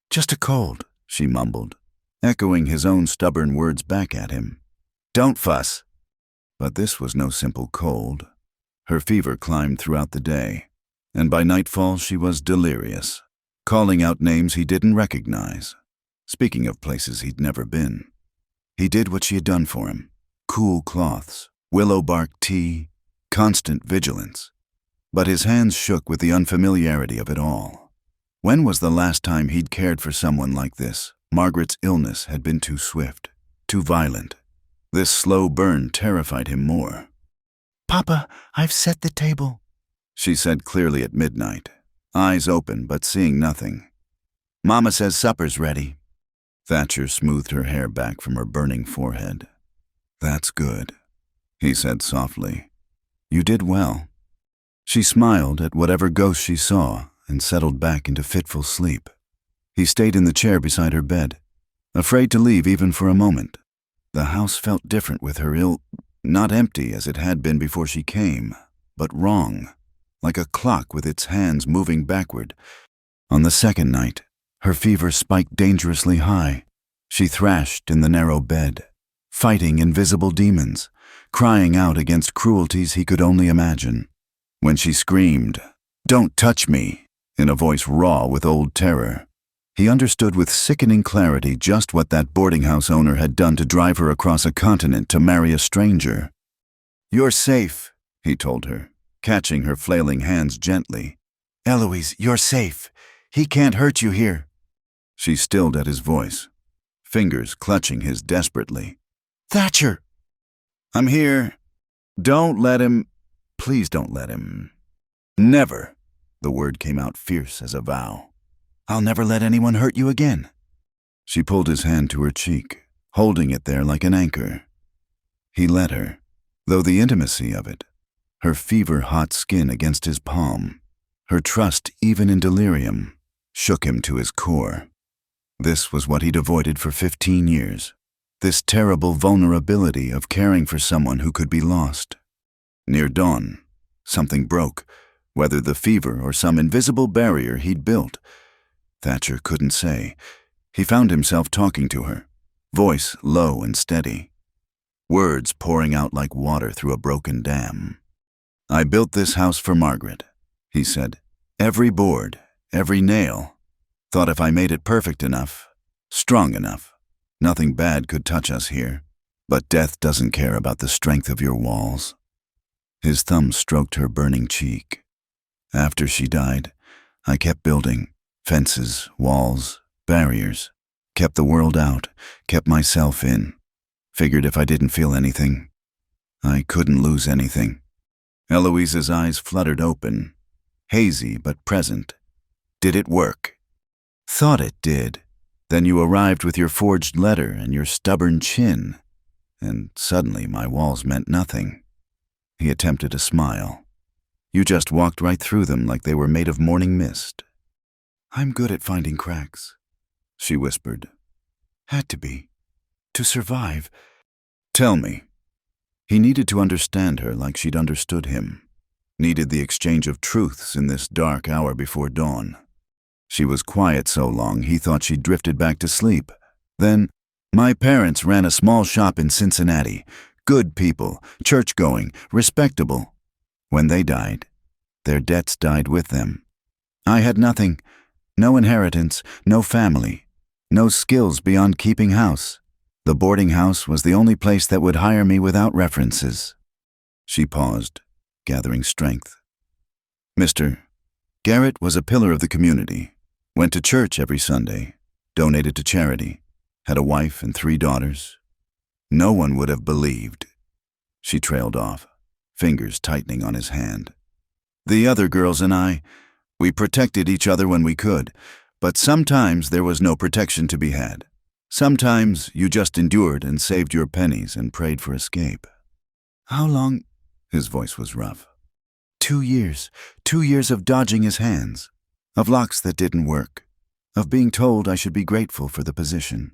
"Just a cold," she mumbled, echoing his own stubborn words back at him. "Don't fuss." But this was no simple cold. Her fever climbed throughout the day, and by nightfall she was delirious, calling out names he didn't recognize, speaking of places he'd never been. He did what she had done for him: cool cloths, willow bark tea, constant vigilance. But his hands shook with the unfamiliarity of it all. When was the last time he'd cared for someone like this? Margaret's illness had been too swift, too violent. This slow burn terrified him more. "Papa, I've set the table," she said clearly at midnight, eyes open but seeing nothing. "Mama says supper's ready." Thatcher smoothed her hair back from her burning forehead. "That's good," he said softly. "You did well." She smiled at whatever ghost she saw and settled back into fitful sleep. He stayed in the chair beside her bed, afraid to leave even for a moment. The house felt different with her not empty as it had been before she came, but wrong, like a clock with its hands moving backward. On the second night, her fever spiked dangerously high. She thrashed in the narrow bed, fighting invisible demons, crying out against cruelties he could only imagine. When she screamed, "Don't touch me," in a voice raw with old terror, he understood with sickening clarity just what that boarding house owner had done to drive her across a continent to marry a stranger. "You're safe," he told her, catching her flailing hands gently. "Eloise, you're safe. He can't hurt you here." She stilled at his voice, fingers clutching his desperately. "Thatcher!" "I'm here. Don't let him. Please don't let him." "Never." The word came out fierce as a vow. "I'll never let anyone hurt you again." She pulled his hand to her cheek, holding it there like an anchor. He let her, though the intimacy of it, her fever-hot skin against his palm, her trust even in delirium, shook him to his core. This was what he'd avoided for 15 years, this terrible vulnerability of caring for someone who could be lost. Near dawn, something broke, whether the fever or some invisible barrier he'd built. Thatcher couldn't say. He found himself talking to her, voice low and steady, words pouring out like water through a broken dam. "I built this house for Margaret," he said. "Every board, every nail. Thought if I made it perfect enough, strong enough, nothing bad could touch us here. But death doesn't care about the strength of your walls." His thumb stroked her burning cheek. "After she died, I kept building. Fences, walls, barriers. Kept the world out, kept myself in. Figured if I didn't feel anything, I couldn't lose anything." Eloise's eyes fluttered open, hazy but present. "Did it work?" "Thought it did. Then you arrived with your forged letter and your stubborn chin, and suddenly my walls meant nothing." He attempted a smile. "You just walked right through them like they were made of morning mist." "I'm good at finding cracks," she whispered. "Had to be. To survive." "Tell me." He needed to understand her like she'd understood him. Needed the exchange of truths in this dark hour before dawn. She was quiet so long he thought she'd drifted back to sleep. Then, "My parents ran a small shop in Cincinnati. Good people, church-going, respectable. When they died, their debts died with them. I had nothing. No inheritance, no family, no skills beyond keeping house. The boarding house was the only place that would hire me without references." She paused, gathering strength. "Mr. Garrett was a pillar of the community, went to church every Sunday, donated to charity, had a wife and 3 daughters. No one would have believed." She trailed off, fingers tightening on his hand. "The other girls and I, we protected each other when we could, but sometimes there was no protection to be had. Sometimes you just endured and saved your pennies and prayed for escape." How long? His voice was rough. 2 years. 2 years of dodging his hands, of locks that didn't work, of being told I should be grateful for the position.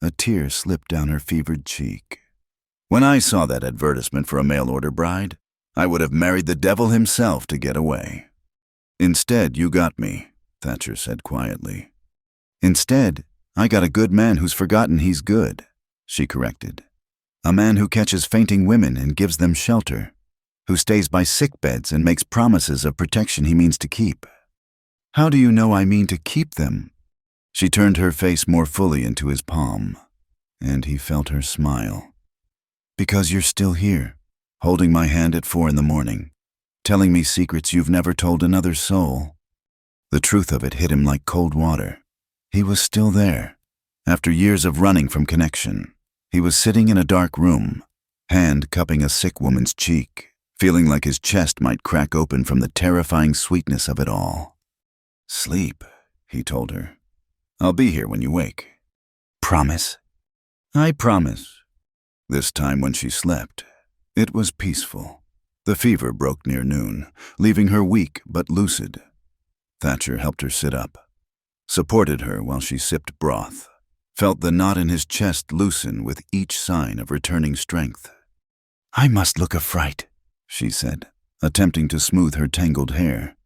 A tear slipped down her fevered cheek. When I saw that advertisement for a mail-order bride, I would have married the devil himself to get away. Instead, you got me, Thatcher said quietly. Instead, I got a good man who's forgotten he's good, she corrected. A man who catches fainting women and gives them shelter, who stays by sick beds and makes promises of protection he means to keep. How do you know I mean to keep them? She turned her face more fully into his palm, and he felt her smile. Because you're still here, holding my hand at 4 a.m, telling me secrets you've never told another soul. The truth of it hit him like cold water. He was still there. After years of running from connection, he was sitting in a dark room, hand cupping a sick woman's cheek, feeling like his chest might crack open from the terrifying sweetness of it all. Sleep, he told her. I'll be here when you wake. Promise? I promise. This time when she slept, it was peaceful. The fever broke near noon, leaving her weak but lucid. Thatcher helped her sit up, supported her while she sipped broth, felt the knot in his chest loosen with each sign of returning strength. I must look a fright, she said, attempting to smooth her tangled hair.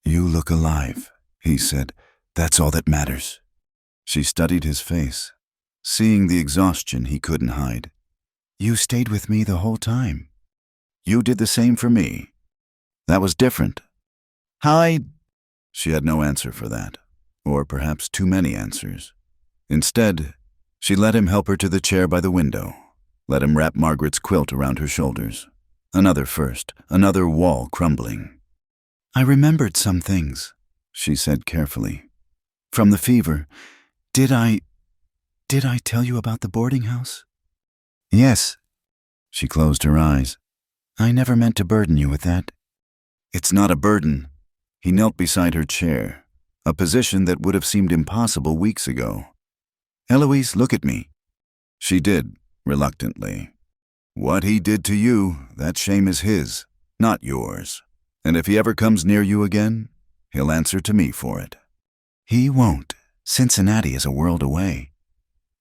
You look alive, he said. That's all that matters. She studied his face, seeing the exhaustion he couldn't hide. You stayed with me the whole time. You did the same for me. That was different. She had no answer for that, or perhaps too many answers. Instead, she let him help her to the chair by the window, let him wrap Margaret's quilt around her shoulders. Another first, another wall crumbling. I remembered some things, she said carefully. From the fever. Did I tell you about the boarding house? Yes. She closed her eyes. I never meant to burden you with that. It's not a burden. He knelt beside her chair, a position that would have seemed impossible weeks ago. Eloise, look at me. She did, reluctantly. What he did to you, that shame is his, not yours. And if he ever comes near you again, he'll answer to me for it. He won't. Cincinnati is a world away.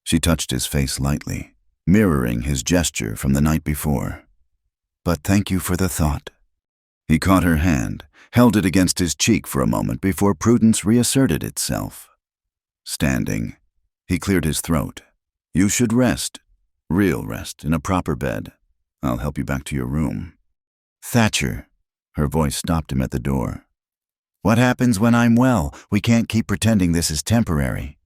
She touched his face lightly, mirroring his gesture from the night before. But thank you for the thought. He caught her hand, held it against his cheek for a moment before prudence reasserted itself. Standing, he cleared his throat. You should rest, real rest, in a proper bed. I'll help you back to your room. Thatcher, her voice stopped him at the door. What happens when I'm well? We can't keep pretending this is temporary.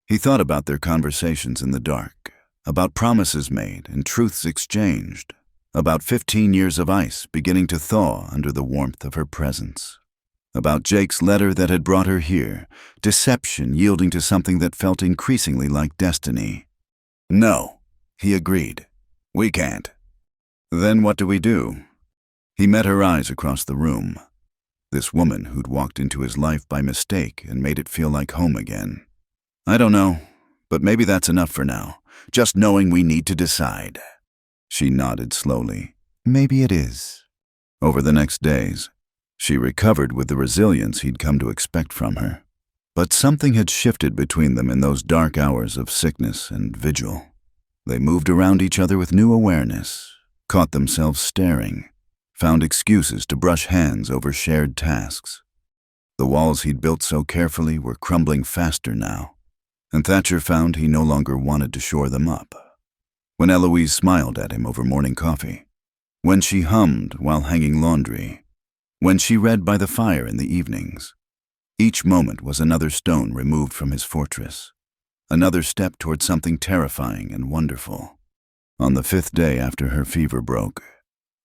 He thought about their conversations in the dark, about promises made and truths exchanged, about 15 years of ice beginning to thaw under the warmth of her presence, about Jake's letter that had brought her here, deception yielding to something that felt increasingly like destiny. No, he agreed. We can't. Then what do we do? He met her eyes across the room. This woman who'd walked into his life by mistake and made it feel like home again. I don't know, but maybe that's enough for now, just knowing we need to decide. She nodded slowly. Maybe it is. Over the next days, she recovered with the resilience he'd come to expect from her. But something had shifted between them in those dark hours of sickness and vigil. They moved around each other with new awareness, caught themselves staring, found excuses to brush hands over shared tasks. The walls he'd built so carefully were crumbling faster now, and Thatcher found he no longer wanted to shore them up. When Eloise smiled at him over morning coffee, when she hummed while hanging laundry, when she read by the fire in the evenings, each moment was another stone removed from his fortress, another step toward something terrifying and wonderful. On the 5th day after her fever broke,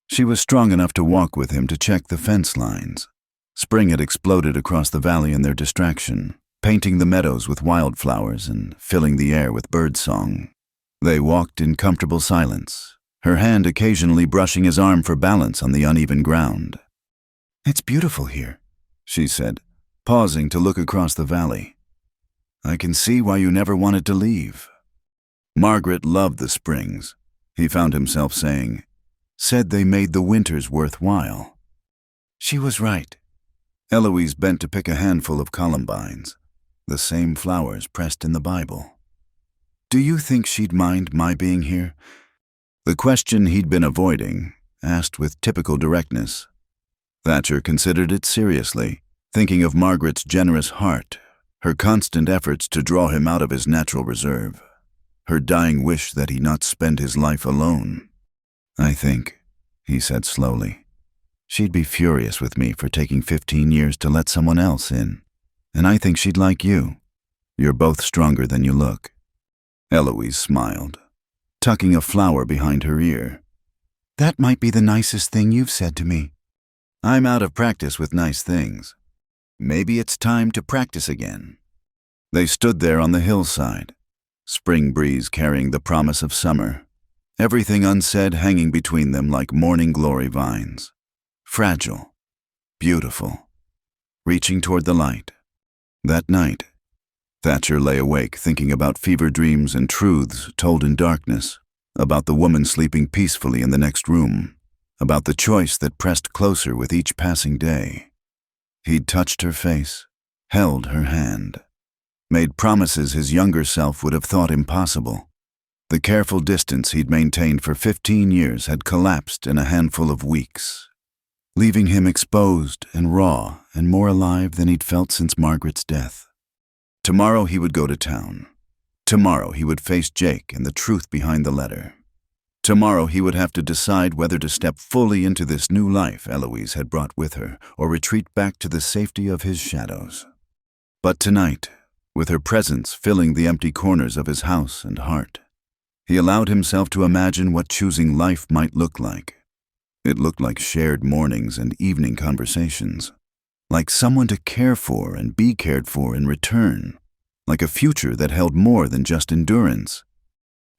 she was strong enough to walk with him to check the fence lines. Spring had exploded across the valley in their distraction, painting the meadows with wildflowers and filling the air with birdsong. They walked in comfortable silence, her hand occasionally brushing his arm for balance on the uneven ground. It's beautiful here, she said, pausing to look across the valley. I can see why you never wanted to leave. Margaret loved the springs, he found himself saying. said they made the winters worthwhile. She was right. Eloise bent to pick a handful of columbines, the same flowers pressed in the Bible. Do you think she'd mind my being here? The question he'd been avoiding, asked with typical directness. Thatcher considered it seriously, thinking of Margaret's generous heart, her constant efforts to draw him out of his natural reserve, her dying wish that he not spend his life alone. I think, he said slowly, she'd be furious with me for taking 15 years to let someone else in. And I think she'd like you. You're both stronger than you look. Eloise smiled, tucking a flower behind her ear. That might be the nicest thing you've said to me. I'm out of practice with nice things. Maybe it's time to practice again. They stood there on the hillside, spring breeze carrying the promise of summer, everything unsaid hanging between them like morning glory vines. Fragile, beautiful, reaching toward the light. That night, Thatcher lay awake thinking about fever dreams and truths told in darkness, about the woman sleeping peacefully in the next room, about the choice that pressed closer with each passing day. He'd touched her face, held her hand, made promises his younger self would have thought impossible. The careful distance he'd maintained for 15 years had collapsed in a handful of weeks, leaving him exposed and raw and more alive than he'd felt since Margaret's death. Tomorrow he would go to town. Tomorrow he would face Jake and the truth behind the letter. Tomorrow he would have to decide whether to step fully into this new life Eloise had brought with her or retreat back to the safety of his shadows. But tonight, with her presence filling the empty corners of his house and heart, he allowed himself to imagine what choosing life might look like. It looked like shared mornings and evening conversations, like someone to care for and be cared for in return, like a future that held more than just endurance.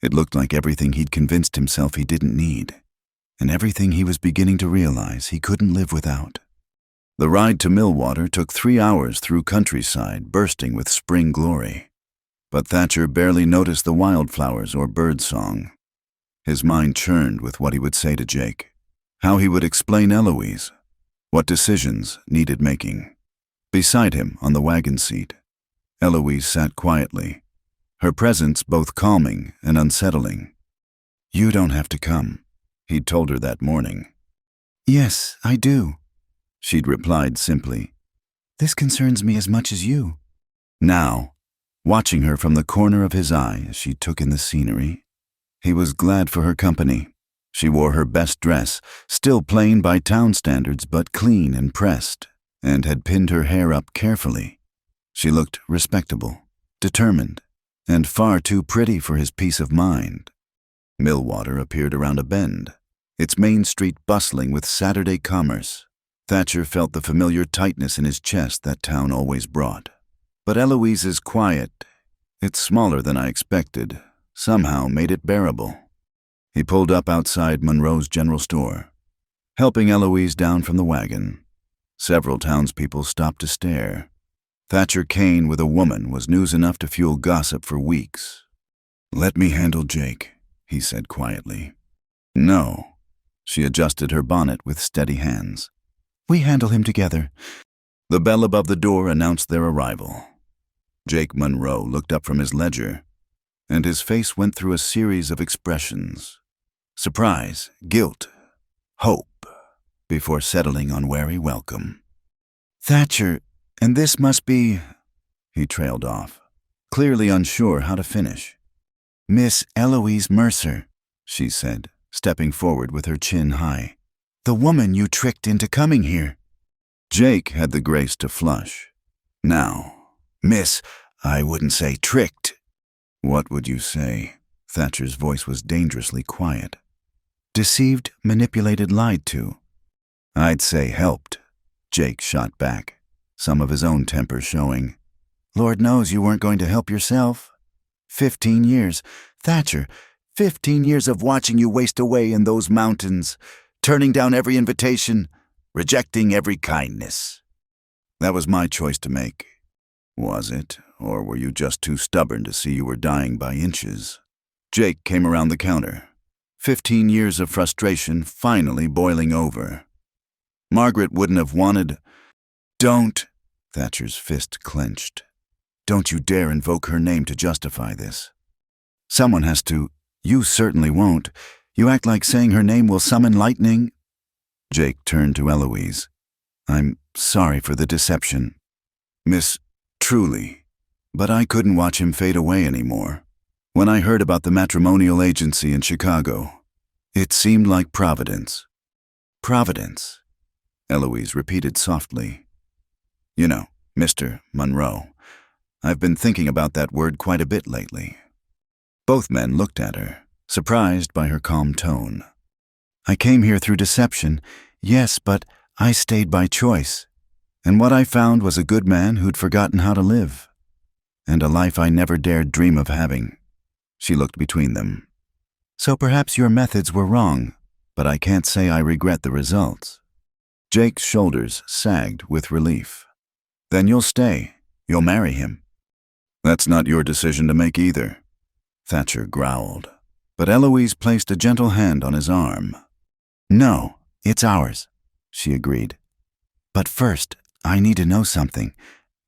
It looked like everything he'd convinced himself he didn't need, and everything he was beginning to realize he couldn't live without. The ride to Millwater took 3 hours through countryside bursting with spring glory, but Thatcher barely noticed the wildflowers or birdsong. His mind churned with what he would say to Jake, how he would explain Eloise, what decisions needed making. Beside him on the wagon seat, Eloise sat quietly, her presence both calming and unsettling. You don't have to come, he'd told her that morning. Yes, I do, she'd replied simply. This concerns me as much as you. Now, watching her from the corner of his eye as she took in the scenery, he was glad for her company. She wore her best dress, still plain by town standards but clean and pressed, and had pinned her hair up carefully. She looked respectable, determined, and far too pretty for his peace of mind. Millwater appeared around a bend, its main street bustling with Saturday commerce. Thatcher felt the familiar tightness in his chest that town always brought. But Eloise's quiet, it's smaller than I expected, somehow made it bearable. He pulled up outside Monroe's general store, helping Eloise down from the wagon. Several townspeople stopped to stare. Thatcher Kane with a woman was news enough to fuel gossip for weeks. Let me handle Jake, he said quietly. No. She adjusted her bonnet with steady hands. We handle him together. The bell above the door announced their arrival. Jake Monroe looked up from his ledger, and his face went through a series of expressions. Surprise, guilt, hope, before settling on wary welcome. Thatcher, and this must be... He trailed off, clearly unsure how to finish. Miss Eloise Mercer, she said, stepping forward with her chin high. The woman you tricked into coming here. Jake had the grace to flush. Now, Miss, I wouldn't say tricked. What would you say? Thatcher's voice was dangerously quiet. Deceived, manipulated, lied to. I'd say helped, Jake shot back, some of his own temper showing. Lord knows you weren't going to help yourself. 15 years. Thatcher, 15 years of watching you waste away in those mountains, turning down every invitation, rejecting every kindness. That was my choice to make. Was it, or were you just too stubborn to see you were dying by inches? Jake came around the counter. 15 years of frustration finally boiling over. Margaret wouldn't have wanted— "Don't!" Thatcher's fist clenched. "Don't you dare invoke her name to justify this. Someone has to— You certainly won't. You act like saying her name will summon lightning." Jake turned to Eloise. "I'm sorry for the deception, Miss, truly. But I couldn't watch him fade away anymore. When I heard about the matrimonial agency in Chicago, it seemed like Providence." "Providence," Eloise repeated softly. "You know, Mr. Monroe, I've been thinking about that word quite a bit lately." Both men looked at her, surprised by her calm tone. "I came here through deception, yes, but I stayed by choice. And what I found was a good man who'd forgotten how to live. And a life I never dared dream of having." She looked between them. "So perhaps your methods were wrong, but I can't say I regret the results." Jake's shoulders sagged with relief. "Then you'll stay. You'll marry him." "That's not your decision to make either," Thatcher growled. But Eloise placed a gentle hand on his arm. "No, it's ours," she agreed. "But first, I need to know something.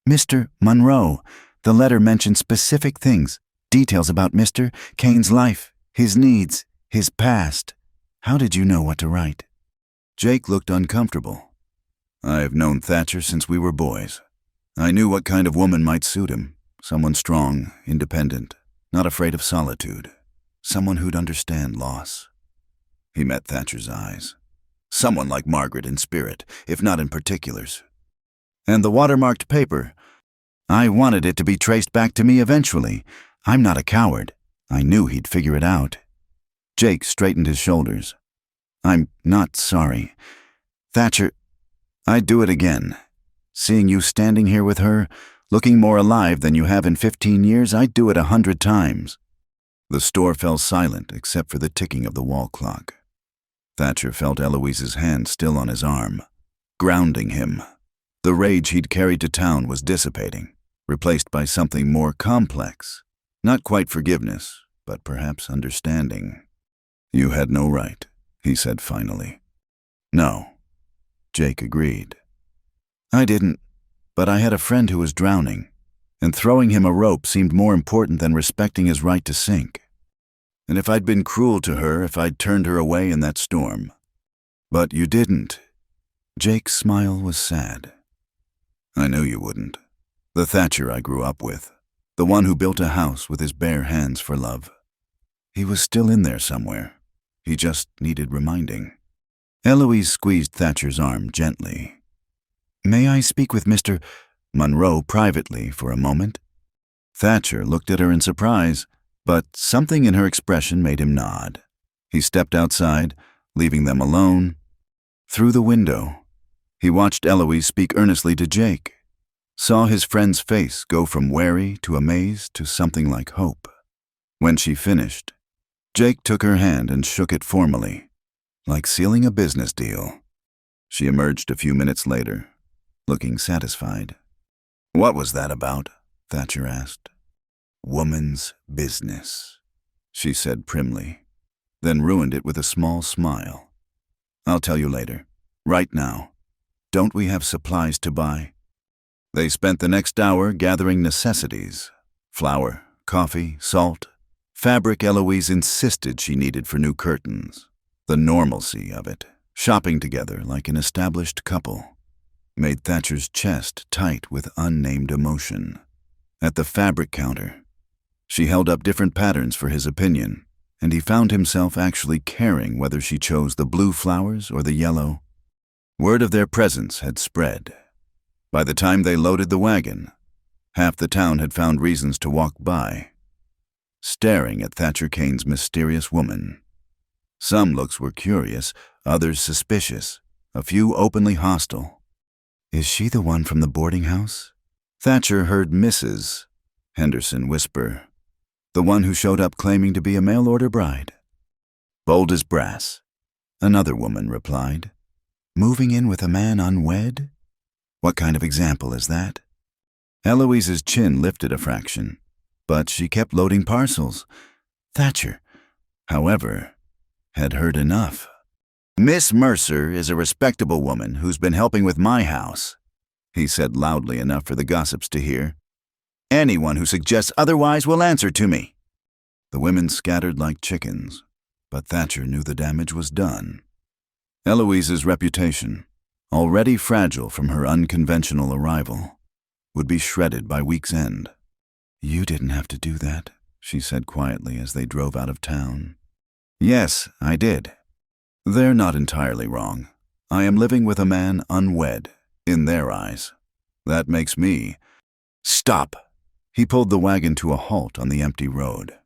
Mr. Monroe, the letter mentioned specific things, details about Mr. Kane's life, his needs, his past. How did you know what to write?" Jake looked uncomfortable. "I've known Thatcher since we were boys. I knew what kind of woman might suit him. Someone strong, independent, not afraid of solitude. Someone who'd understand loss." He met Thatcher's eyes. "Someone like Margaret in spirit, if not in particulars." "And the watermarked paper? I wanted it to be traced back to me eventually. I'm not a coward. I knew he'd figure it out." Jake straightened his shoulders. "I'm not sorry. Thatcher, I'd do it again. Seeing you standing here with her, looking more alive than you have in 15 years, I'd do it 100 times. The store fell silent except for the ticking of the wall clock. Thatcher felt Eloise's hand still on his arm, grounding him. The rage he'd carried to town was dissipating, replaced by something more complex. Not quite forgiveness, but perhaps understanding. "You had no right," he said finally. "No," Jake agreed. "I didn't, but I had a friend who was drowning, and throwing him a rope seemed more important than respecting his right to sink. And if I'd been cruel to her, if I'd turned her away in that storm. But you didn't." Jake's smile was sad. "I knew you wouldn't. The Thatcher I grew up with, the one who built a house with his bare hands for love. He was still in there somewhere. He just needed reminding." Eloise squeezed Thatcher's arm gently. "May I speak with Mr. Monroe privately for a moment?" Thatcher looked at her in surprise, but something in her expression made him nod. He stepped outside, leaving them alone. Through the window, he watched Eloise speak earnestly to Jake, saw his friend's face go from wary to amazed to something like hope. When she finished, Jake took her hand and shook it formally, like sealing a business deal. She emerged a few minutes later, looking satisfied. "What was that about?" Thatcher asked. "Woman's business," she said primly, then ruined it with a small smile. "I'll tell you later. Right now, don't we have supplies to buy?" They spent the next hour gathering necessities: flour, coffee, salt, fabric Eloise insisted she needed for new curtains. The normalcy of it, shopping together like an established couple, made Thatcher's chest tight with unnamed emotion. At the fabric counter, she held up different patterns for his opinion, and he found himself actually caring whether she chose the blue flowers or the yellow. Word of their presence had spread. By the time they loaded the wagon, half the town had found reasons to walk by, staring at Thatcher Kane's mysterious woman. Some looks were curious, others suspicious, a few openly hostile. "Is she the one from the boarding house?" Thatcher heard Mrs. Henderson whisper, "The one who showed up claiming to be a mail-order bride." "Bold as brass," another woman replied. "Moving in with a man unwed? What kind of example is that?" Eloise's chin lifted a fraction, but she kept loading parcels. "Thatcher." However, had heard enough. "Miss Mercer is a respectable woman who's been helping with my house," he said loudly enough for the gossips to hear. "Anyone who suggests otherwise will answer to me." The women scattered like chickens, but Thatcher knew the damage was done. Eloise's reputation, already fragile from her unconventional arrival, would be shredded by week's end. "You didn't have to do that," she said quietly as they drove out of town. "Yes, I did. They're not entirely wrong. I am living with a man unwed, in their eyes. That makes me—" "Stop!" He pulled the wagon to a halt on the empty road.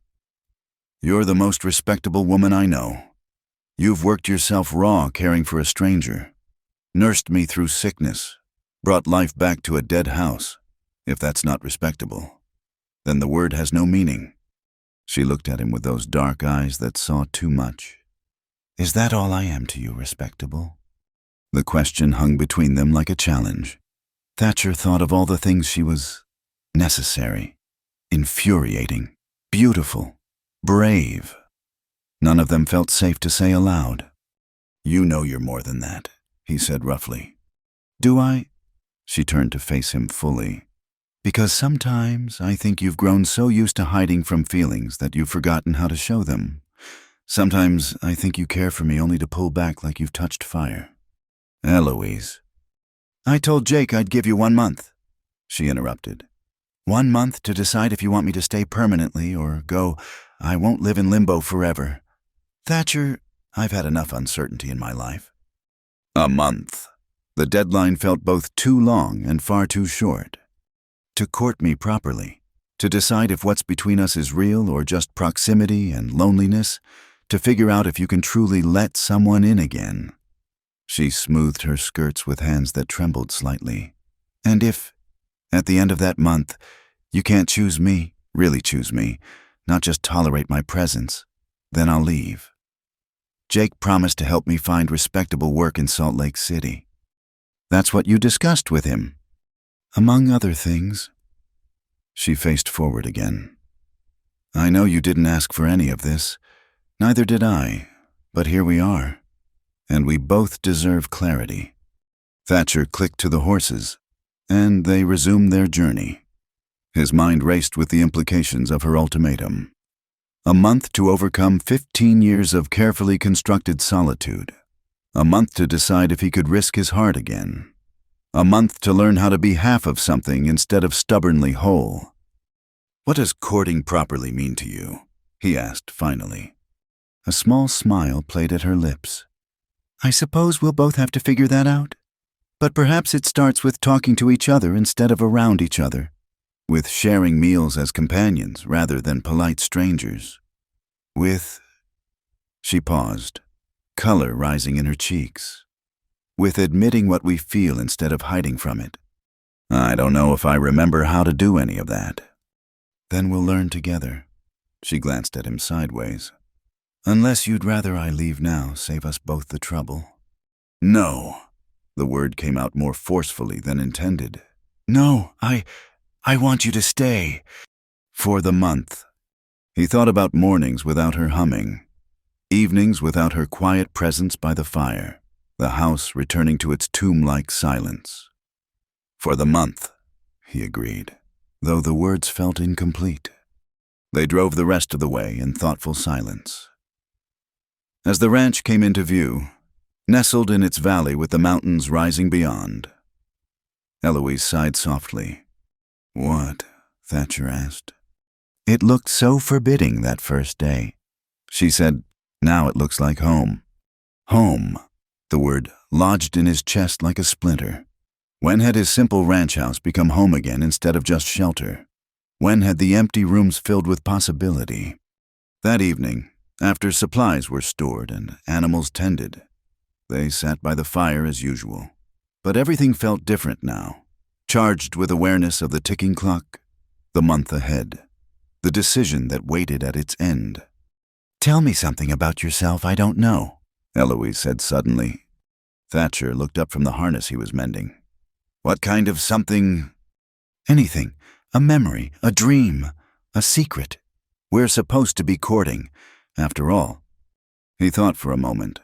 "You're the most respectable woman I know. You've worked yourself raw caring for a stranger, nursed me through sickness, brought life back to a dead house. If that's not respectable, then the word has no meaning." She looked at him with those dark eyes that saw too much. "Is that all I am to you, respectable?" The question hung between them like a challenge. Thatcher thought of all the things she was necessary, infuriating, beautiful, brave. None of them felt safe to say aloud. "You know you're more than that," he said roughly. "Do I?" She turned to face him fully. "Because sometimes I think you've grown so used to hiding from feelings that you've forgotten how to show them. Sometimes I think you care for me only to pull back like you've touched fire." "Eloise." "I told Jake I'd give you 1 month," she interrupted. 1 month to decide if you want me to stay permanently or go. I won't live in limbo forever. Thatcher, I've had enough uncertainty in my life." A month. The deadline felt both too long and far too short. To court me properly, to decide if what's between us is real or just proximity and loneliness, to figure out if you can truly let someone in again. She smoothed her skirts with hands that trembled slightly. "And if, at the end of that month, you can't choose me, really choose me, not just tolerate my presence, then I'll leave. Jake promised to help me find respectable work in Salt Lake City. That's what you discussed with him." "Among other things." She faced forward again. "I know you didn't ask for any of this. Neither did I, but here we are. And we both deserve clarity." Thatcher clicked to the horses, and they resumed their journey. His mind raced with the implications of her ultimatum. A month to overcome 15 years of carefully constructed solitude. A month to decide if he could risk his heart again. A month to learn how to be half of something instead of stubbornly whole. "What does courting properly mean to you?" he asked finally. A small smile played at her lips. "I suppose we'll both have to figure that out. But perhaps it starts with talking to each other instead of around each other. With sharing meals as companions rather than polite strangers. With—" She paused, color rising in her cheeks. "With admitting what we feel instead of hiding from it." "I don't know if I remember how to do any of that." "Then we'll learn together." She glanced at him sideways. "Unless you'd rather I leave now, save us both the trouble." "No." The word came out more forcefully than intended. "No, I want you to stay." "For the month." He thought about mornings without her humming, evenings without her quiet presence by the fire, the house returning to its tomb-like silence. "For the month," he agreed, though the words felt incomplete. They drove the rest of the way in thoughtful silence. As the ranch came into view, nestled in its valley with the mountains rising beyond, Eloise sighed softly. "What?" Thatcher asked. "It looked so forbidding that first day." She said, "Now it looks like home." Home. The word lodged in his chest like a splinter. When had his simple ranch house become home again instead of just shelter? When had the empty rooms filled with possibility? That evening, after supplies were stored and animals tended, they sat by the fire as usual. But everything felt different now, charged with awareness of the ticking clock, the month ahead, the decision that waited at its end. "Tell me something about yourself I don't know," Eloise said suddenly. Thatcher looked up from the harness he was mending. "What kind of something?" "Anything. A memory, a dream, a secret. We're supposed to be courting. After all, He thought for a moment.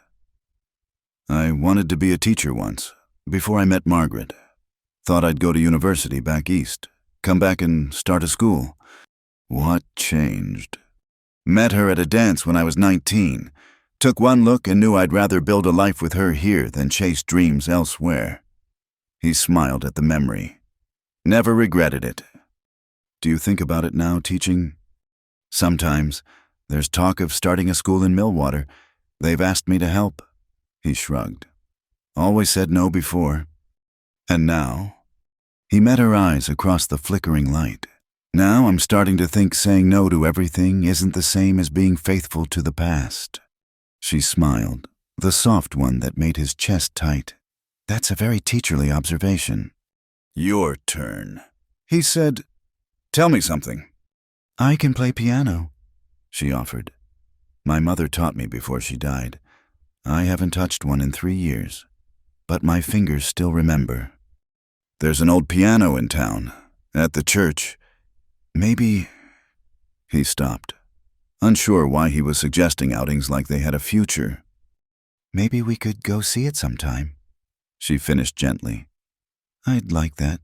I wanted to be a teacher once, before I met Margaret. Thought I'd go to university back east, come back and start a school. What changed? Met her at a dance when I was 19. Took one look and knew I'd rather build a life with her here than chase dreams elsewhere. He smiled at the memory. Never regretted it. Do you think about it now, teaching? Sometimes. There's talk of starting a school in Millwater. They've asked me to help. He shrugged. Always said no before. And now? He met her eyes across the flickering light. Now I'm starting to think saying no to everything isn't the same as being faithful to the past. She smiled, the soft one that made his chest tight. That's a very teacherly observation. Your turn. He said, tell me something. I can play piano, she offered. My mother taught me before she died. I haven't touched one in 3 years, but my fingers still remember. There's an old piano in town, at the church. Maybe... He stopped, unsure why he was suggesting outings like they had a future. Maybe we could go see it sometime, she finished gently. I'd like that.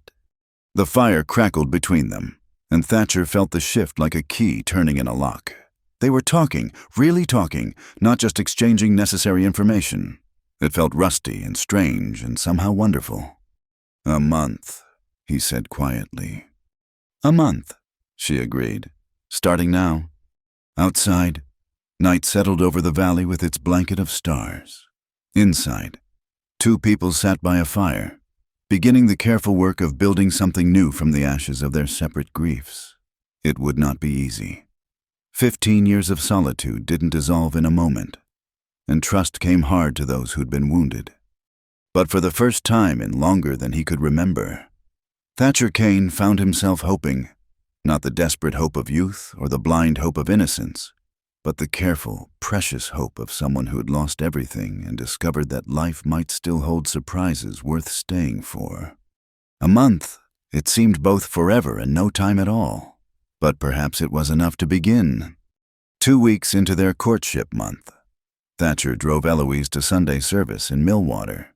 The fire crackled between them, and Thatcher felt the shift like a key turning in a lock. They were talking, really talking, not just exchanging necessary information. It felt rusty and strange and somehow wonderful. A month, he said quietly. A month, she agreed. Starting now. Outside, night settled over the valley with its blanket of stars. Inside, 2 people sat by a fire, beginning the careful work of building something new from the ashes of their separate griefs. It would not be easy. 15 years of solitude didn't dissolve in a moment, and trust came hard to those who'd been wounded. But for the first time in longer than he could remember, Thatcher Kane found himself hoping, not the desperate hope of youth or the blind hope of innocence, but the careful, precious hope of someone who had lost everything and discovered that life might still hold surprises worth staying for. A month, it seemed both forever and no time at all. But perhaps it was enough to begin. 2 weeks into their courtship month, Thatcher drove Eloise to Sunday service in Millwater.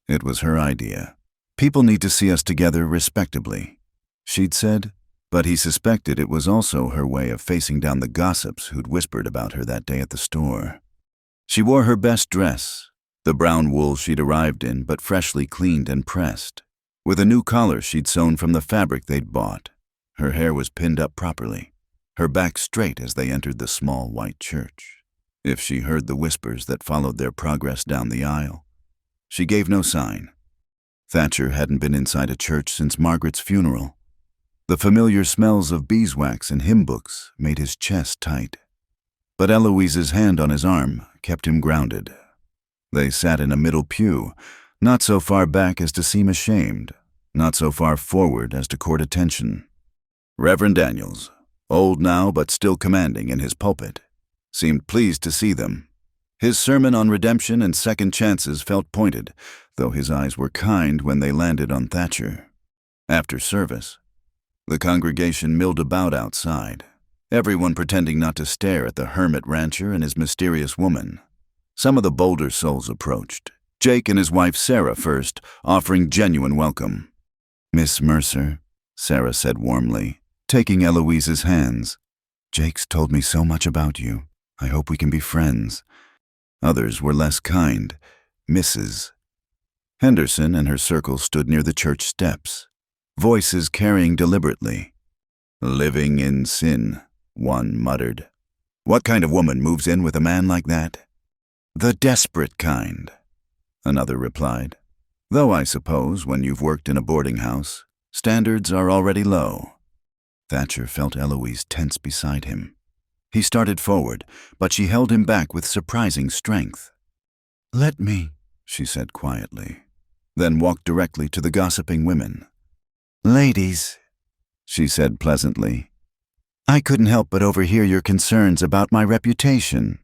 It was her idea. People need to see us together respectably, she'd said, but he suspected it was also her way of facing down the gossips who'd whispered about her that day at the store. She wore her best dress, the brown wool she'd arrived in but freshly cleaned and pressed, with a new collar she'd sewn from the fabric they'd bought. Her hair was pinned up properly, her back straight as they entered the small white church. If she heard the whispers that followed their progress down the aisle, she gave no sign. Thatcher hadn't been inside a church since Margaret's funeral. The familiar smells of beeswax and hymn books made his chest tight. But Eloise's hand on his arm kept him grounded. They sat in a middle pew, not so far back as to seem ashamed, not so far forward as to court attention. Reverend Daniels, old now but still commanding in his pulpit, seemed pleased to see them. His sermon on redemption and second chances felt pointed, though his eyes were kind when they landed on Thatcher. After service, the congregation milled about outside, everyone pretending not to stare at the hermit rancher and his mysterious woman. Some of the bolder souls approached, Jake and his wife Sarah first, offering genuine welcome. Miss Mercer, Sarah said warmly, taking Eloise's hands. Jake's told me so much about you. I hope we can be friends. Others were less kind. Mrs. Henderson and her circle stood near the church steps, voices carrying deliberately. Living in sin, one muttered. What kind of woman moves in with a man like that? The desperate kind, another replied. Though I suppose when you've worked in a boarding house, standards are already low. Thatcher felt Eloise tense beside him. He started forward, but she held him back with surprising strength. Let me, she said quietly, then walked directly to the gossiping women. Ladies, she said pleasantly, I couldn't help but overhear your concerns about my reputation.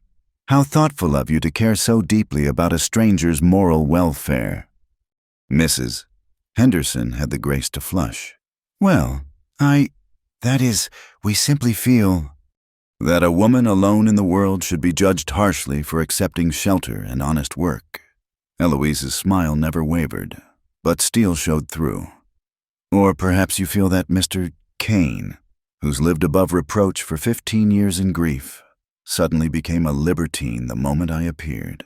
How thoughtful of you to care so deeply about a stranger's moral welfare. Mrs. Henderson had the grace to flush. Well, that is, we simply feel... That a woman alone in the world should be judged harshly for accepting shelter and honest work. Eloise's smile never wavered, but steel showed through. Or perhaps you feel that Mr. Kane, who's lived above reproach for 15 years in grief, suddenly became a libertine the moment I appeared.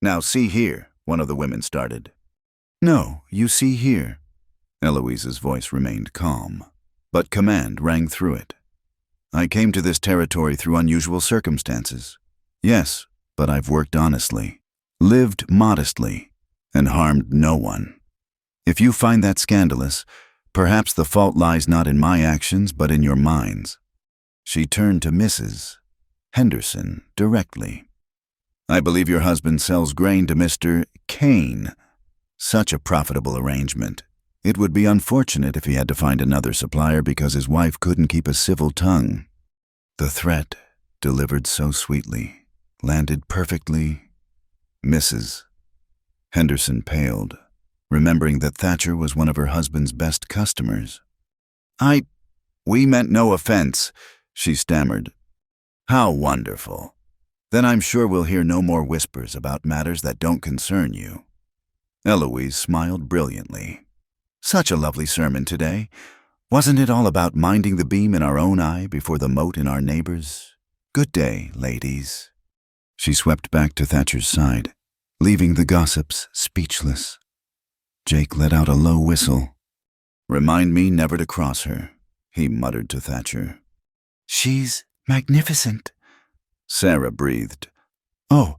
Now see here, one of the women started. No, you see here. Eloise's voice remained calm, but command rang through it. I came to this territory through unusual circumstances. Yes, but I've worked honestly, lived modestly, and harmed no one. If you find that scandalous, perhaps the fault lies not in my actions but in your minds. She turned to Mrs. Henderson directly. I believe your husband sells grain to Mr. Kane. Such a profitable arrangement. It would be unfortunate if he had to find another supplier because his wife couldn't keep a civil tongue. The threat, delivered so sweetly, landed perfectly. Mrs. Henderson paled, remembering that Thatcher was one of her husband's best customers. We meant no offense, she stammered. How wonderful. Then I'm sure we'll hear no more whispers about matters that don't concern you. Eloise smiled brilliantly. Such a lovely sermon today. Wasn't it all about minding the beam in our own eye before the mote in our neighbor's? Good day, ladies. She swept back to Thatcher's side, leaving the gossips speechless. Jake let out a low whistle. Remind me never to cross her, he muttered to Thatcher. She's magnificent, Sarah breathed. Oh,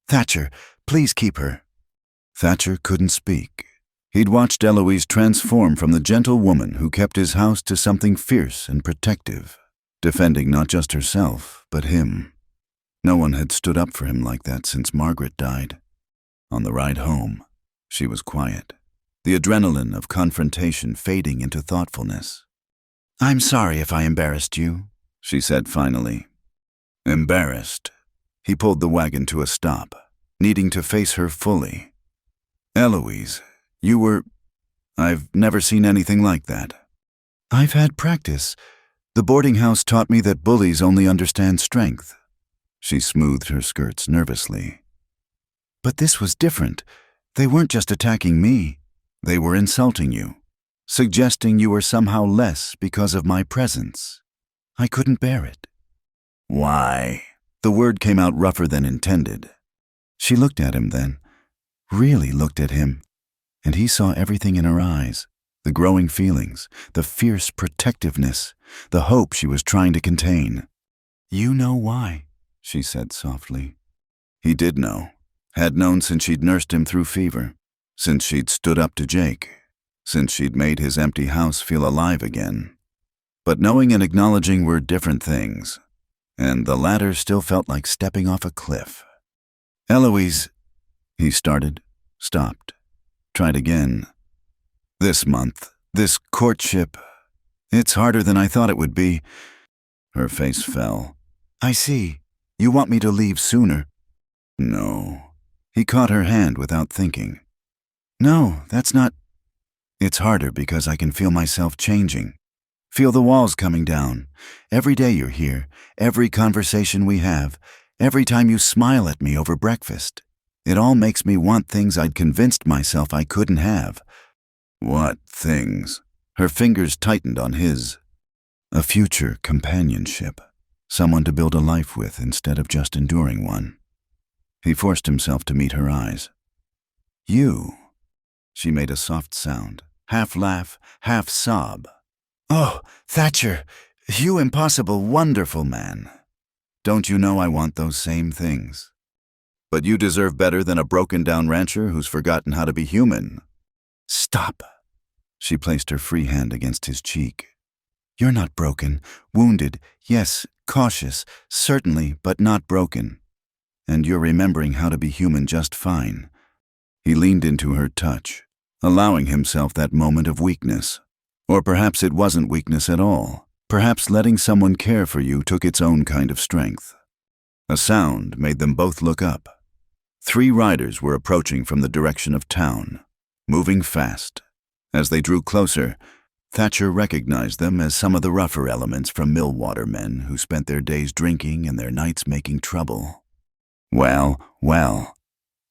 Thatcher, please keep her. Thatcher couldn't speak. He'd watched Eloise transform from the gentle woman who kept his house to something fierce and protective, defending not just herself, but him. No one had stood up for him like that since Margaret died. On the ride home, she was quiet, the adrenaline of confrontation fading into thoughtfulness. I'm sorry if I embarrassed you, she said finally. Embarrassed. He pulled the wagon to a stop, needing to face her fully. Eloise, I've never seen anything like that. I've had practice. The boarding house taught me that bullies only understand strength. She smoothed her skirts nervously. But this was different. They weren't just attacking me. They were insulting you, suggesting you were somehow less because of my presence. I couldn't bear it. Why? The word came out rougher than intended. She looked at him then, really looked at him, and he saw everything in her eyes, the growing feelings, the fierce protectiveness, the hope she was trying to contain. You know why, she said softly. He did know, had known since she'd nursed him through fever, since she'd stood up to Jake, since she'd made his empty house feel alive again. But knowing and acknowledging were different things, and the latter still felt like stepping off a cliff. Eloise, he started, stopped, tried again. This month, this courtship, it's harder than I thought it would be. Her face fell. I see. You want me to leave sooner? No. He caught her hand without thinking. No, that's not. It's harder because I can feel myself changing. Feel the walls coming down. Every day you're here, every conversation we have, every time you smile at me over breakfast. It all makes me want things I'd convinced myself I couldn't have. What things? Her fingers tightened on his. A future companionship. Someone to build a life with instead of just enduring one. He forced himself to meet her eyes. You. She made a soft sound, half laugh, half sob. Oh, Thatcher, you impossible, wonderful man. Don't you know I want those same things? But you deserve better than a broken-down rancher who's forgotten how to be human. Stop. She placed her free hand against his cheek. You're not broken, wounded, yes, cautious, certainly, but not broken. And you're remembering how to be human just fine. He leaned into her touch, allowing himself that moment of weakness. Or perhaps it wasn't weakness at all. Perhaps letting someone care for you took its own kind of strength. A sound made them both look up. 3 riders were approaching from the direction of town, moving fast. As they drew closer, Thatcher recognized them as some of the rougher elements from Millwater men who spent their days drinking and their nights making trouble. Well,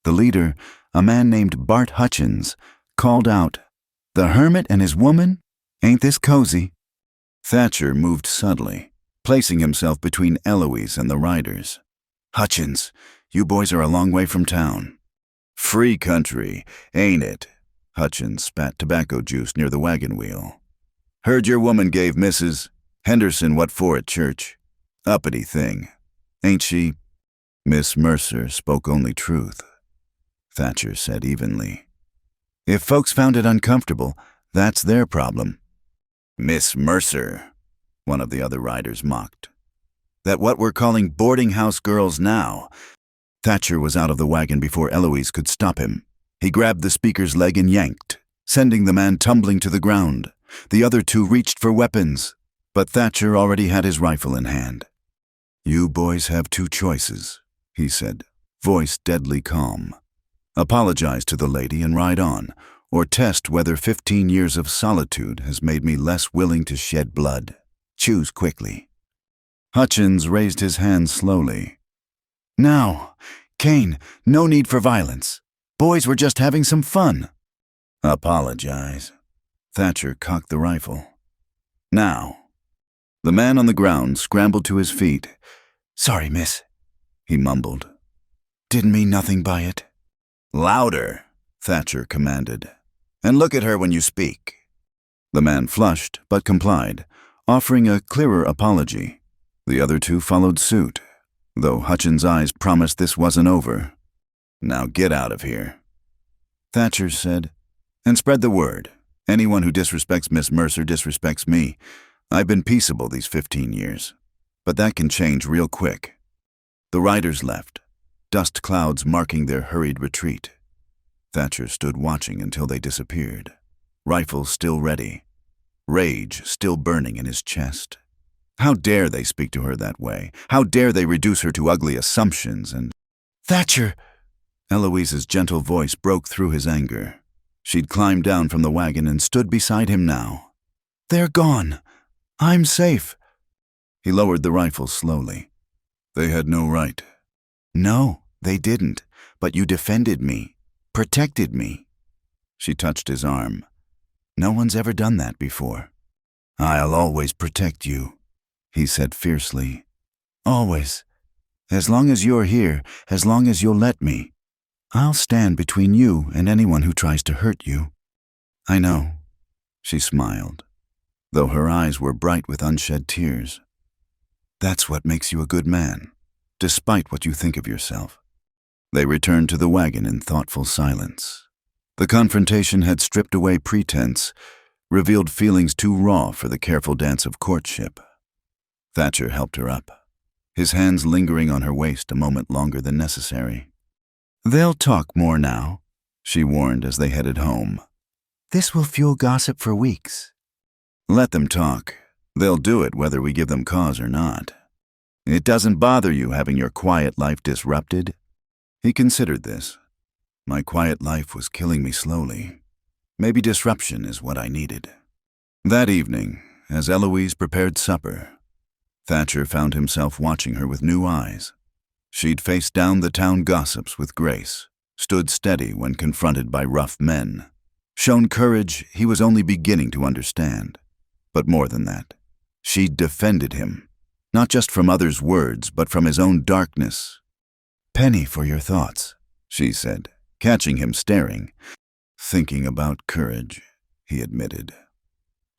the leader, a man named Bart Hutchins, called out, "The hermit and his woman? Ain't this cozy?" Thatcher moved subtly, placing himself between Eloise and the riders. "Hutchins, you boys are a long way from town." "Free country, ain't it?" Hutchins spat tobacco juice near the wagon wheel. "Heard your woman gave Mrs. Henderson what for at church. Uppity thing. Ain't she?" Miss Mercer spoke only truth, Thatcher said evenly. "If folks found it uncomfortable, that's their problem." "Miss Mercer," one of the other riders mocked. "That what we're calling boarding house girls now." Thatcher was out of the wagon before Eloise could stop him. He grabbed the speaker's leg and yanked, sending the man tumbling to the ground. The other two reached for weapons, but Thatcher already had his rifle in hand. "You boys have two choices," he said, voice deadly calm. "Apologize to the lady and ride on, or test whether 15 years of solitude has made me less willing to shed blood. Choose quickly." Hutchins raised his hand slowly. "Now, Kane, no need for violence. Boys were just having some fun." "Apologize." Thatcher cocked the rifle. "Now." The man on the ground scrambled to his feet. "Sorry, miss," he mumbled. "Didn't mean nothing by it." "Louder," Thatcher commanded. "And look at her when you speak." The man flushed, but complied, offering a clearer apology. The other two followed suit, though Hutchins' eyes promised this wasn't over. "Now get out of here," Thatcher said, "and spread the word. Anyone who disrespects Miss Mercer disrespects me. I've been peaceable these 15 years, but that can change real quick." The riders left, dust clouds marking their hurried retreat. Thatcher stood watching until they disappeared, rifle still ready, rage still burning in his chest. How dare they speak to her that way? How dare they reduce her to ugly assumptions and— "Thatcher!" Eloise's gentle voice broke through his anger. She'd climbed down from the wagon and stood beside him now. "They're gone. I'm safe." He lowered the rifle slowly. "They had no right." "No, they didn't, but you defended me, protected me." She touched his arm. "No one's ever done that before." "I'll always protect you," he said fiercely. "Always. As long as you're here, as long as you'll let me. I'll stand between you and anyone who tries to hurt you." "I know," she smiled, though her eyes were bright with unshed tears. "That's what makes you a good man, despite what you think of yourself." They returned to the wagon in thoughtful silence. The confrontation had stripped away pretense, revealed feelings too raw for the careful dance of courtship. Thatcher helped her up, his hands lingering on her waist a moment longer than necessary. "They'll talk more now," she warned as they headed home. "This will fuel gossip for weeks." "Let them talk. They'll do it whether we give them cause or not. It doesn't bother you having your quiet life disrupted?" He considered this. "My quiet life was killing me slowly. Maybe disruption is what I needed." That evening, as Eloise prepared supper, Thatcher found himself watching her with new eyes. She'd faced down the town gossips with grace, stood steady when confronted by rough men, shown courage he was only beginning to understand. But more than that, she'd defended him, not just from others' words, but from his own darkness. "Penny for your thoughts," she said, catching him staring. "Thinking about courage," he admitted.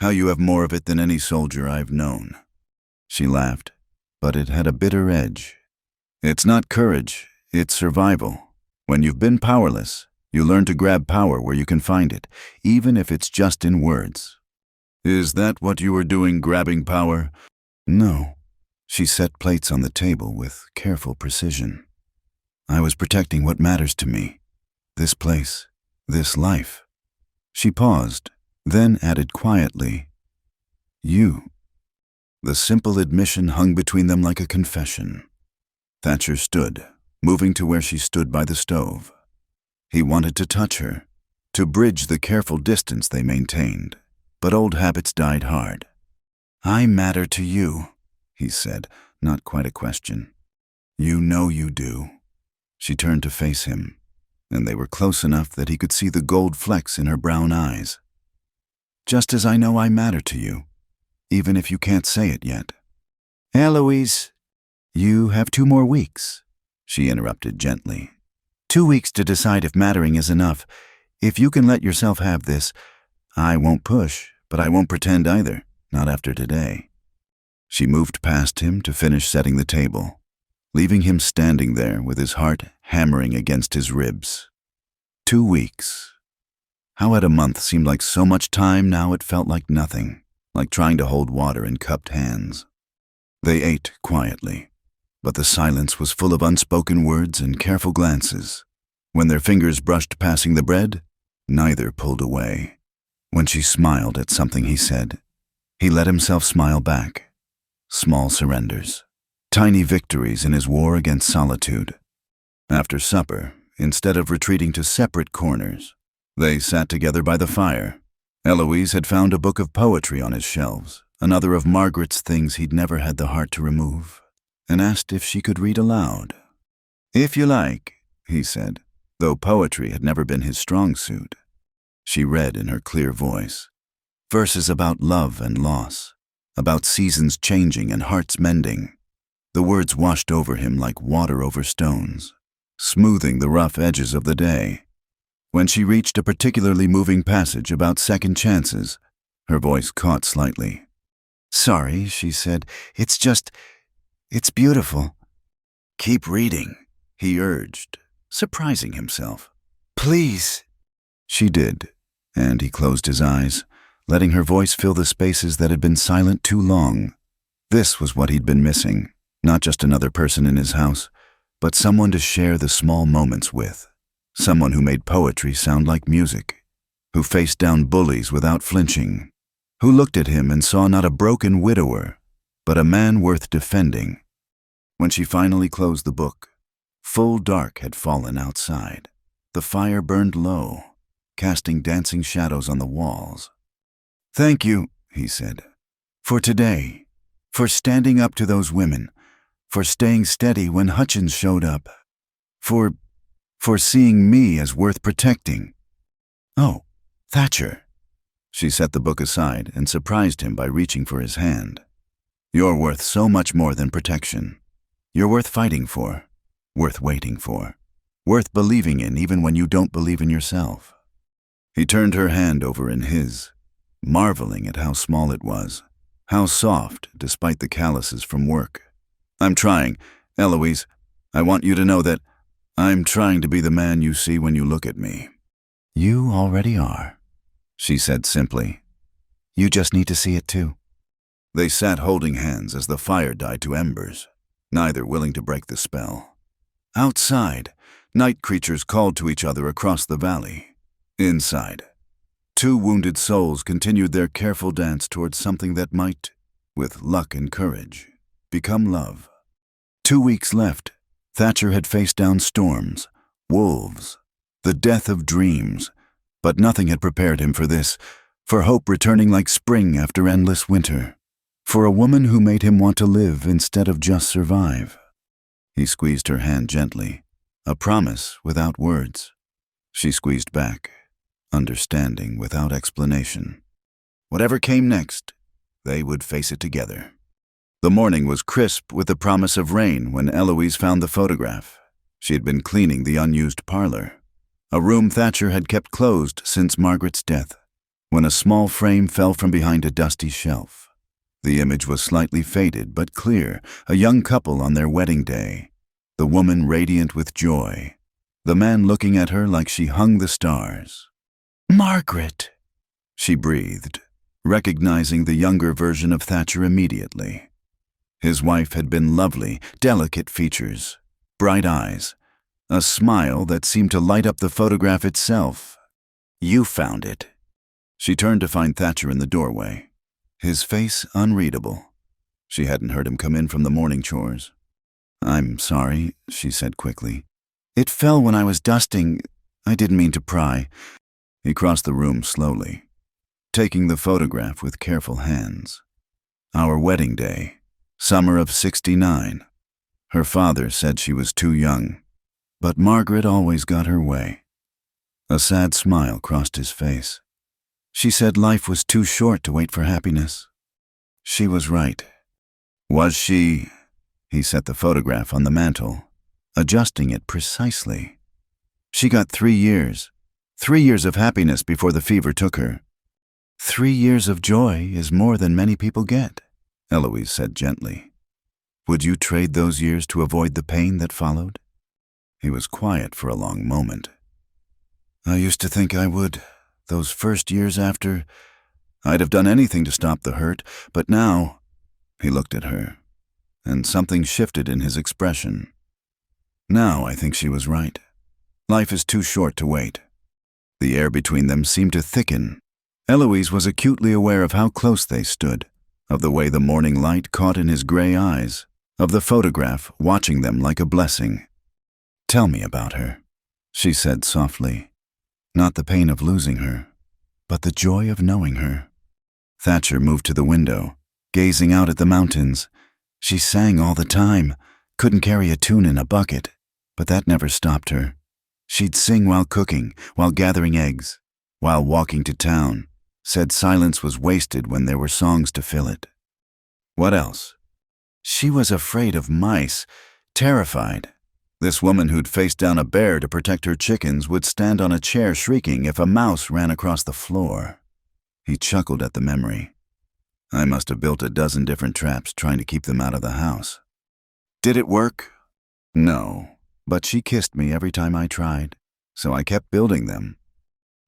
"How you have more of it than any soldier I've known." She laughed, but it had a bitter edge. "It's not courage, it's survival. When you've been powerless, you learn to grab power where you can find it, even if it's just in words." "Is that what you were doing, grabbing power?" "No." She set plates on the table with careful precision. "I was protecting what matters to me. This place, this life." She paused, then added quietly, "You." The simple admission hung between them like a confession. Thatcher stood, moving to where she stood by the stove. He wanted to touch her, to bridge the careful distance they maintained. but old habits died hard. "I matter to you," he said, not quite a question. "You know you do." She turned to face him, and they were close enough that he could see the gold flecks in her brown eyes. "Just as I know I matter to you, even if you can't say it yet." "Eloise." "You have 2 more weeks," she interrupted gently. 2 weeks to decide if mattering is enough. If you can let yourself have this, I won't push, but I won't pretend either, not after today." She moved past him to finish setting the table, leaving him standing there with his heart hammering against his ribs. 2 weeks. How had a month seemed like so much time, now it felt like nothing, like trying to hold water in cupped hands. They ate quietly, but the silence was full of unspoken words and careful glances. When their fingers brushed passing the bread, neither pulled away. When she smiled at something he said, he let himself smile back. Small surrenders, tiny victories in his war against solitude. After supper, instead of retreating to separate corners, they sat together by the fire. Eloise had found a book of poetry on his shelves, another of Margaret's things he'd never had the heart to remove, and asked if she could read aloud. "If you like," he said, though poetry had never been his strong suit. She read in her clear voice, verses about love and loss, about seasons changing and hearts mending. The words washed over him like water over stones, smoothing the rough edges of the day. When she reached a particularly moving passage about second chances, her voice caught slightly. "Sorry," she said, it's beautiful." "Keep reading," he urged, surprising himself. "Please." She did, and he closed his eyes, letting her voice fill the spaces that had been silent too long. This was what he'd been missing, not just another person in his house, but someone to share the small moments with. Someone who made poetry sound like music, who faced down bullies without flinching, who looked at him and saw not a broken widower, but a man worth defending. When she finally closed the book, full dark had fallen outside. The fire burned low, casting dancing shadows on the walls. "Thank you," he said, "for today, for standing up to those women, for staying steady when Hutchins showed up, for seeing me as worth protecting." "Oh, Thatcher." She set the book aside and surprised him by reaching for his hand. "You're worth so much more than protection. You're worth fighting for, worth waiting for, worth believing in even when you don't believe in yourself." He turned her hand over in his, marveling at how small it was, how soft despite the calluses from work. "I'm trying, Eloise. I want you to know that I'm trying to be the man you see when you look at me." "You already are," she said simply. "You just need to see it too." They sat holding hands as the fire died to embers, neither willing to break the spell. Outside, night creatures called to each other across the valley. Inside, 2 wounded souls continued their careful dance towards something that might, with luck and courage, become love. 2 weeks left. Thatcher had faced down storms, wolves, the death of dreams, but nothing had prepared him for this, for hope returning like spring after endless winter, for a woman who made him want to live instead of just survive. He squeezed her hand gently, a promise without words. She squeezed back, understanding without explanation. Whatever came next, they would face it together. The morning was crisp with the promise of rain when Eloise found the photograph. She had been cleaning the unused parlor, a room Thatcher had kept closed since Margaret's death, when a small frame fell from behind a dusty shelf. The image was slightly faded but clear, a young couple on their wedding day, the woman radiant with joy, the man looking at her like she hung the stars. "Margaret," she breathed, recognizing the younger version of Thatcher immediately. His wife had been lovely, delicate features, bright eyes, a smile that seemed to light up the photograph itself. "You found it." She turned to find Thatcher in the doorway, his face unreadable. She hadn't heard him come in from the morning chores. "I'm sorry," she said quickly. "It fell when I was dusting. I didn't mean to pry." He crossed the room slowly. taking the photograph with careful hands. Our wedding day, summer of '69. Her father said she was too young, but Margaret always got her way. A sad smile crossed his face. She said life was too short to wait for happiness. She was right. Was she? He set the photograph on the mantel, adjusting it precisely. She got 3 years. 3 years of happiness before the fever took her. 3 years of joy is more than many people get, Eloise said gently. Would you trade those years to avoid the pain that followed? He was quiet for a long moment. I used to think I would. Those first years after, I'd have done anything to stop the hurt, but now, he looked at her, and something shifted in his expression. Now I think she was right. Life is too short to wait. The air between them seemed to thicken. Eloise was acutely aware of how close they stood, of the way the morning light caught in his gray eyes, of the photograph watching them like a blessing. Tell me about her, she said softly. Not the pain of losing her, but the joy of knowing her. Thatcher moved to the window, gazing out at the mountains. She sang all the time, couldn't carry a tune in a bucket, but that never stopped her. She'd sing while cooking, while gathering eggs, while walking to town, said silence was wasted when there were songs to fill it. What else? She was afraid of mice, terrified. This woman who'd faced down a bear to protect her chickens would stand on a chair shrieking if a mouse ran across the floor. He chuckled at the memory. I must have built a dozen different traps trying to keep them out of the house. Did it work? No, but she kissed me every time I tried, so I kept building them.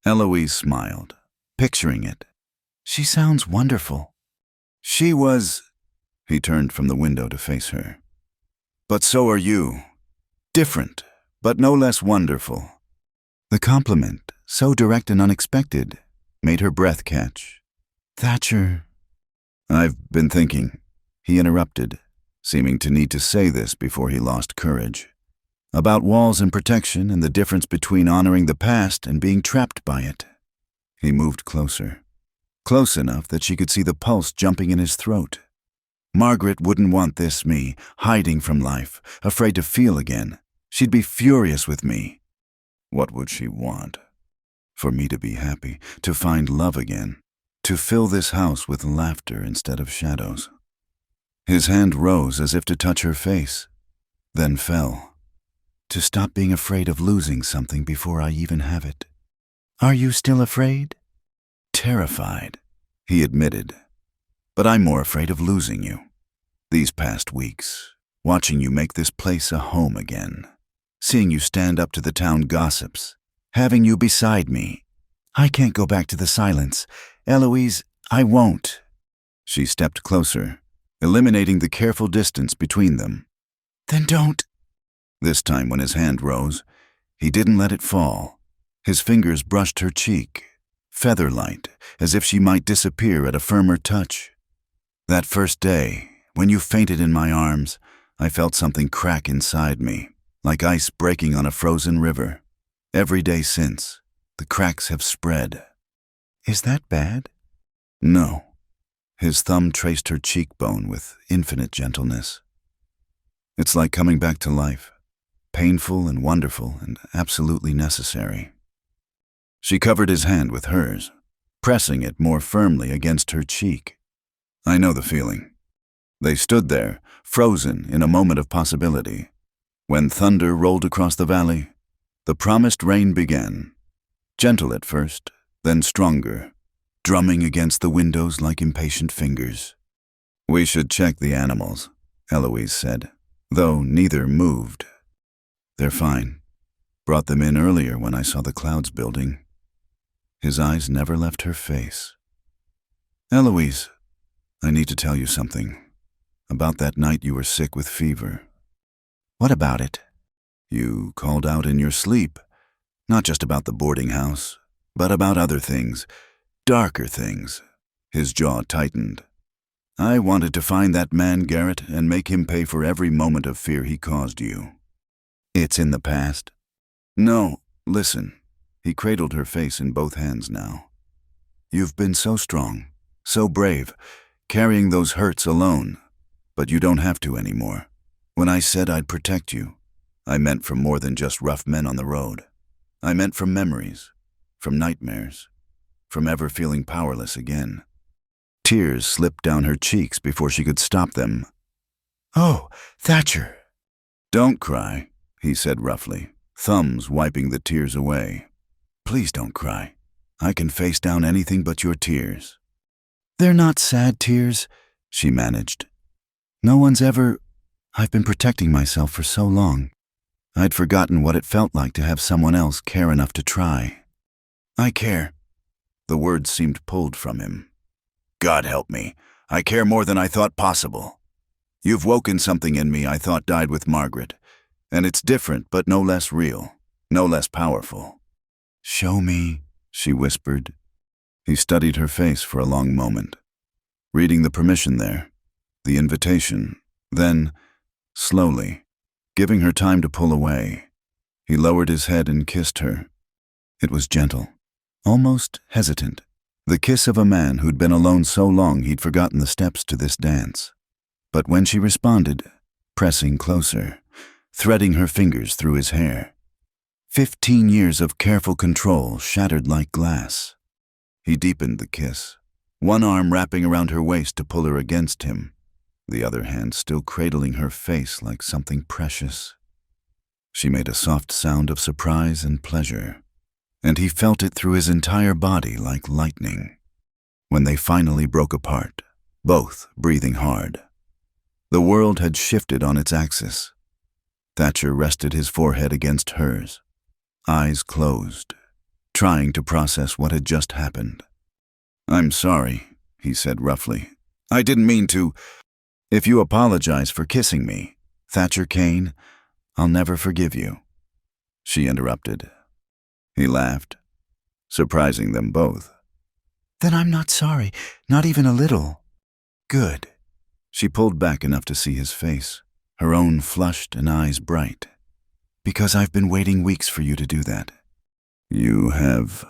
Eloise smiled, picturing it. She sounds wonderful. She was... He turned from the window to face her. But so are you. Different, but no less wonderful. The compliment, so direct and unexpected, made her breath catch. Thatcher... I've been thinking, he interrupted, seeming to need to say this before he lost courage. About walls and protection and the difference between honoring the past and being trapped by it. He moved closer, close enough that she could see the pulse jumping in his throat. Margaret wouldn't want this me, hiding from life, afraid to feel again. She'd be furious with me. What would she want? For me to be happy, to find love again, to fill this house with laughter instead of shadows. His hand rose as if to touch her face, then fell. To stop being afraid of losing something before I even have it. Are you still afraid? Terrified, he admitted. But I'm more afraid of losing you. These past weeks, watching you make this place a home again. Seeing you stand up to the town gossips. Having you beside me. I can't go back to the silence. Eloise, I won't. She stepped closer, eliminating the careful distance between them. Then don't. This time when his hand rose, he didn't let it fall. His fingers brushed her cheek, feather-light, as if she might disappear at a firmer touch. That first day, when you fainted in my arms, I felt something crack inside me, like ice breaking on a frozen river. Every day since, the cracks have spread. Is that bad? No. His thumb traced her cheekbone with infinite gentleness. It's like coming back to life, painful and wonderful and absolutely necessary. She covered his hand with hers, pressing it more firmly against her cheek. I know the feeling. They stood there, frozen in a moment of possibility. When thunder rolled across the valley, the promised rain began. Gentle at first, then stronger, drumming against the windows like impatient fingers. We should check the animals, Eloise said, though neither moved. They're fine. Brought them in earlier when I saw the clouds building. His eyes never left her face. Eloise, I need to tell you something. About that night you were sick with fever. What about it? You called out in your sleep. Not just about the boarding house, but about other things. Darker things. His jaw tightened. I wanted to find that man, Garrett, and make him pay for every moment of fear he caused you. It's in the past. No, listen. He cradled her face in both hands now. You've been so strong, so brave, carrying those hurts alone, but you don't have to anymore. When I said I'd protect you, I meant from more than just rough men on the road. I meant from memories, from nightmares, from ever feeling powerless again. Tears slipped down her cheeks before she could stop them. "Oh, Thatcher!" "Don't cry," he said roughly, thumbs wiping the tears away. "Please don't cry. I can face down anything but your tears." "They're not sad tears," she managed. "No one's ever... I've been protecting myself for so long. I'd forgotten what it felt like to have someone else care enough to try." "I care." The words seemed pulled from him. "God help me. I care more than I thought possible. You've woken something in me I thought died with Margaret, and it's different but no less real, no less powerful." "Show me," she whispered. He studied her face for a long moment, reading the permission there, the invitation, then, slowly, giving her time to pull away, he lowered his head and kissed her. It was gentle, almost hesitant, the kiss of a man who'd been alone so long he'd forgotten the steps to this dance. But when she responded, pressing closer, threading her fingers through his hair, 15 years of careful control shattered like glass. He deepened the kiss, one arm wrapping around her waist to pull her against him, the other hand still cradling her face like something precious. She made a soft sound of surprise and pleasure, and he felt it through his entire body like lightning. When they finally broke apart, both breathing hard, the world had shifted on its axis. Thatcher rested his forehead against hers, eyes closed, trying to process what had just happened. "I'm sorry," he said roughly. "I didn't mean to. If you apologize for kissing me, Thatcher Kane, I'll never forgive you." She interrupted. He laughed, surprising them both. "Then I'm not sorry, not even a little." "Good." She pulled back enough to see his face, her own flushed and eyes bright. "Because I've been waiting weeks for you to do that." "You have?"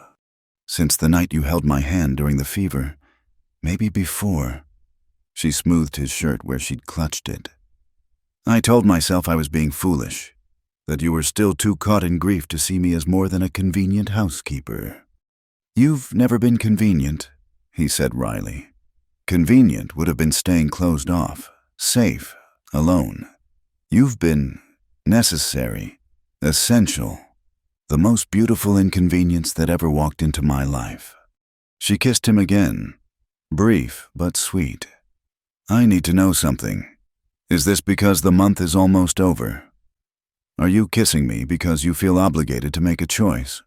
"Since the night you held my hand during the fever. Maybe before." She smoothed his shirt where she'd clutched it. "I told myself I was being foolish, that you were still too caught in grief to see me as more than a convenient housekeeper." "You've never been convenient," he said wryly. "Convenient would have been staying closed off, safe, alone. You've been necessary, essential, the most beautiful inconvenience that ever walked into my life." She kissed him again, brief but sweet. "I need to know something. Is this because the month is almost over? Are you kissing me because you feel obligated to make a choice?"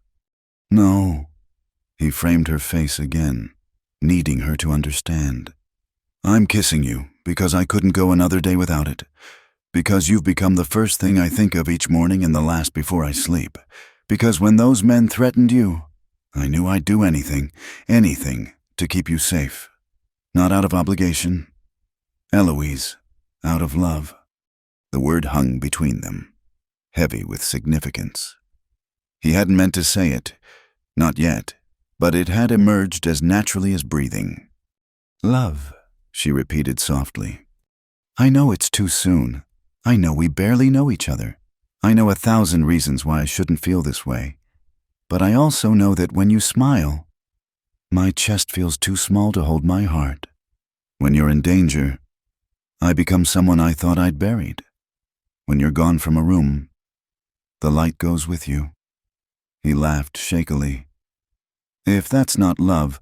"No." He framed her face again, needing her to understand. "I'm kissing you because I couldn't go another day without it. Because you've become the first thing I think of each morning and the last before I sleep. Because when those men threatened you, I knew I'd do anything, to keep you safe. Not out of obligation. Eloise, out of love." The word hung between them, heavy with significance. He hadn't meant to say it, not yet, but it had emerged as naturally as breathing. "Love," she repeated softly. "I know it's too soon. I know we barely know each other. I know 1,000 reasons why I shouldn't feel this way. But I also know that when you smile, my chest feels too small to hold my heart. When you're in danger, I become someone I thought I'd buried. When you're gone from a room, the light goes with you." He laughed shakily. "If that's not love,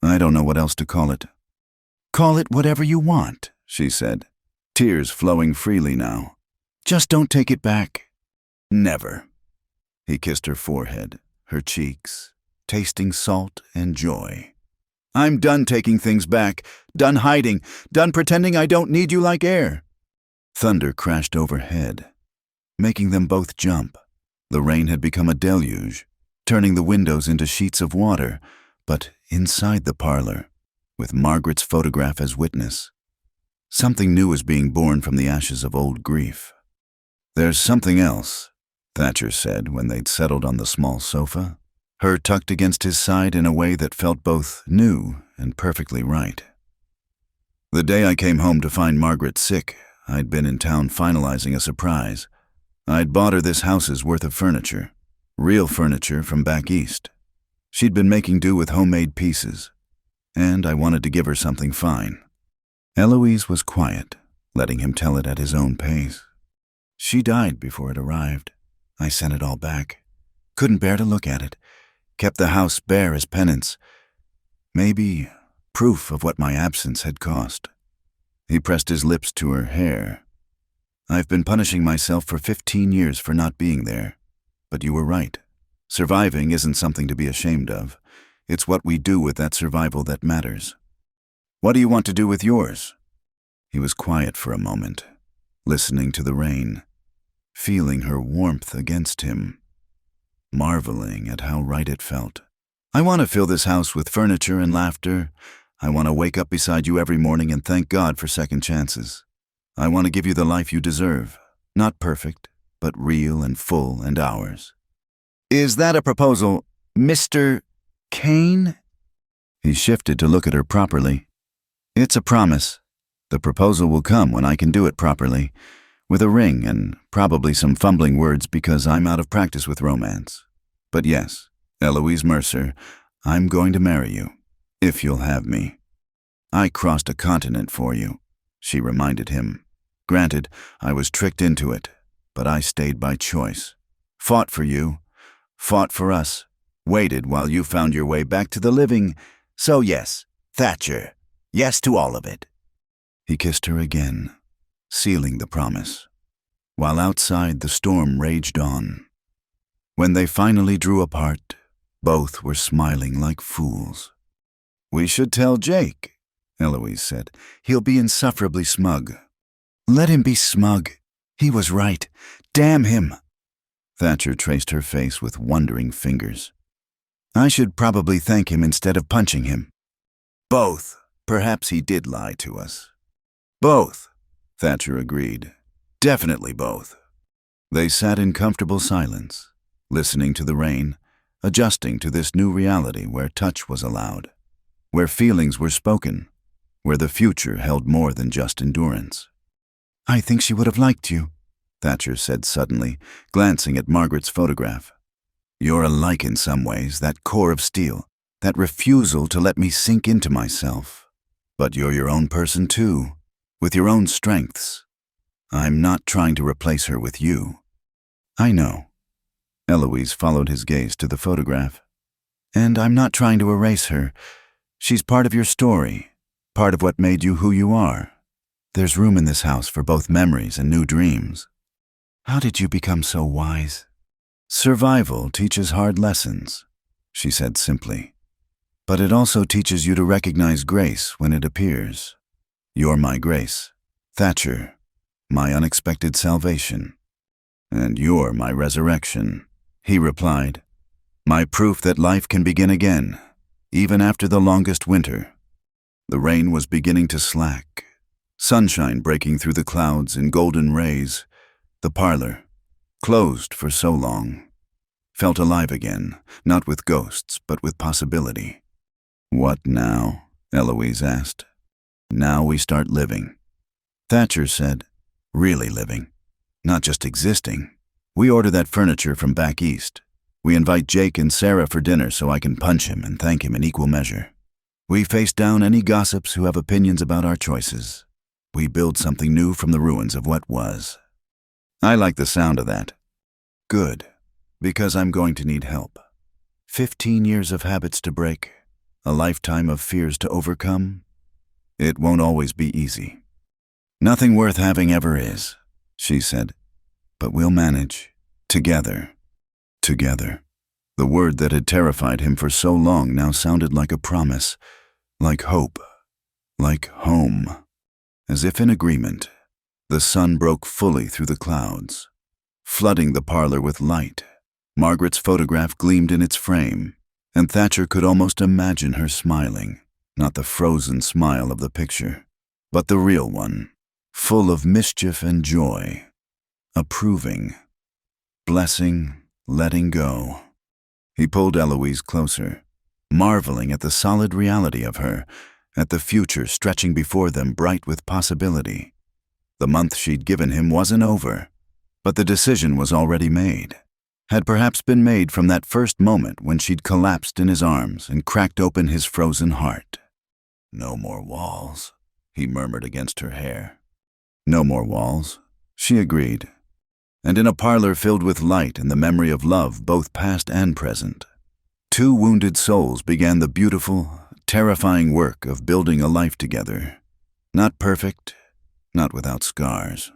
I don't know what else to call it." "Call it whatever you want," she said, tears flowing freely now. "Just don't take it back." "Never." He kissed her forehead, her cheeks, tasting salt and joy. "I'm done taking things back, done hiding, done pretending I don't need you like air." Thunder crashed overhead, making them both jump. The rain had become a deluge, turning the windows into sheets of water, but inside the parlor, with Margaret's photograph as witness, something new was being born from the ashes of old grief. "There's something else," Thatcher said when they'd settled on the small sofa, her tucked against his side in a way that felt both new and perfectly right. The day I came home to find Margaret sick, I'd been in town finalizing a surprise. I'd bought her this house's worth of furniture, real furniture from back east. She'd been making do with homemade pieces, and I wanted to give her something fine. Eloise was quiet, letting him tell it at his own pace. She died before it arrived. I sent it all back. Couldn't bear to look at it. Kept the house bare as penance. Maybe proof of what my absence had cost. He pressed his lips to her hair. I've been punishing myself for 15 years for not being there. But you were right. Surviving isn't something to be ashamed of. It's what we do with that survival that matters. What do you want to do with yours? He was quiet for a moment, listening to the rain, feeling her warmth against him, marveling at how right it felt. I want to fill this house with furniture and laughter. I want to wake up beside you every morning and thank God for second chances. I want to give you the life you deserve. Not perfect, but real and full and ours. Is that a proposal, Mr. Kane? He shifted to look at her properly. It's a promise. The proposal will come when I can do it properly, with a ring and probably some fumbling words because I'm out of practice with romance. But yes, Eloise Mercer, I'm going to marry you, if you'll have me. I crossed a continent for you, she reminded him. Granted, I was tricked into it, but I stayed by choice. Fought for you, fought for us, waited while you found your way back to the living. So yes, Thatcher, yes to all of it. He kissed her again, sealing the promise, while outside the storm raged on. When they finally drew apart, both were smiling like fools. We should tell Jake, Eloise said. He'll be insufferably smug. Let him be smug. He was right. Damn him. Thatcher traced her face with wondering fingers. I should probably thank him instead of punching him. Both. Perhaps he did lie to us. Both, Thatcher agreed. Definitely both. They sat in comfortable silence, listening to the rain, adjusting to this new reality where touch was allowed, where feelings were spoken, where the future held more than just endurance. I think she would have liked you, Thatcher said suddenly, glancing at Margaret's photograph. You're alike in some ways, that core of steel, that refusal to let me sink into myself. But you're your own person too, with your own strengths. I'm not trying to replace her with you. I know. Eloise followed his gaze to the photograph. And I'm not trying to erase her. She's part of your story, part of what made you who you are. There's room in this house for both memories and new dreams. How did you become so wise? Survival teaches hard lessons, she said simply. But it also teaches you to recognize grace when it appears. You're my grace, Thatcher, my unexpected salvation. And you're my resurrection, he replied. My proof that life can begin again, even after the longest winter. The rain was beginning to slack, sunshine breaking through the clouds in golden rays. The parlor, closed for so long, felt alive again, not with ghosts, but with possibility. What now? Eloise asked. Now we start living. Thatcher said, really living, not just existing. We order that furniture from back east. We invite Jake and Sarah for dinner so I can punch him and thank him in equal measure. We face down any gossips who have opinions about our choices. We build something new from the ruins of what was. I like the sound of that. Good, because I'm going to need help. 15 years of habits to break, a lifetime of fears to overcome. It won't always be easy. Nothing worth having ever is, she said. But we'll manage. Together. Together. The word that had terrified him for so long now sounded like a promise, like hope, like home. As if in agreement, the sun broke fully through the clouds, flooding the parlor with light. Margaret's photograph gleamed in its frame, and Thatcher could almost imagine her smiling. Not the frozen smile of the picture, but the real one, full of mischief and joy, approving, blessing, letting go. He pulled Eloise closer, marveling at the solid reality of her, at the future stretching before them bright with possibility. The month she'd given him wasn't over, but the decision was already made. Had perhaps been made from that first moment when she'd collapsed in his arms and cracked open his frozen heart. "No more walls," he murmured against her hair. "No more walls," she agreed. And in a parlor filled with light and the memory of love, both past and present, two wounded souls began the beautiful, terrifying work of building a life together. Not perfect, not without scars,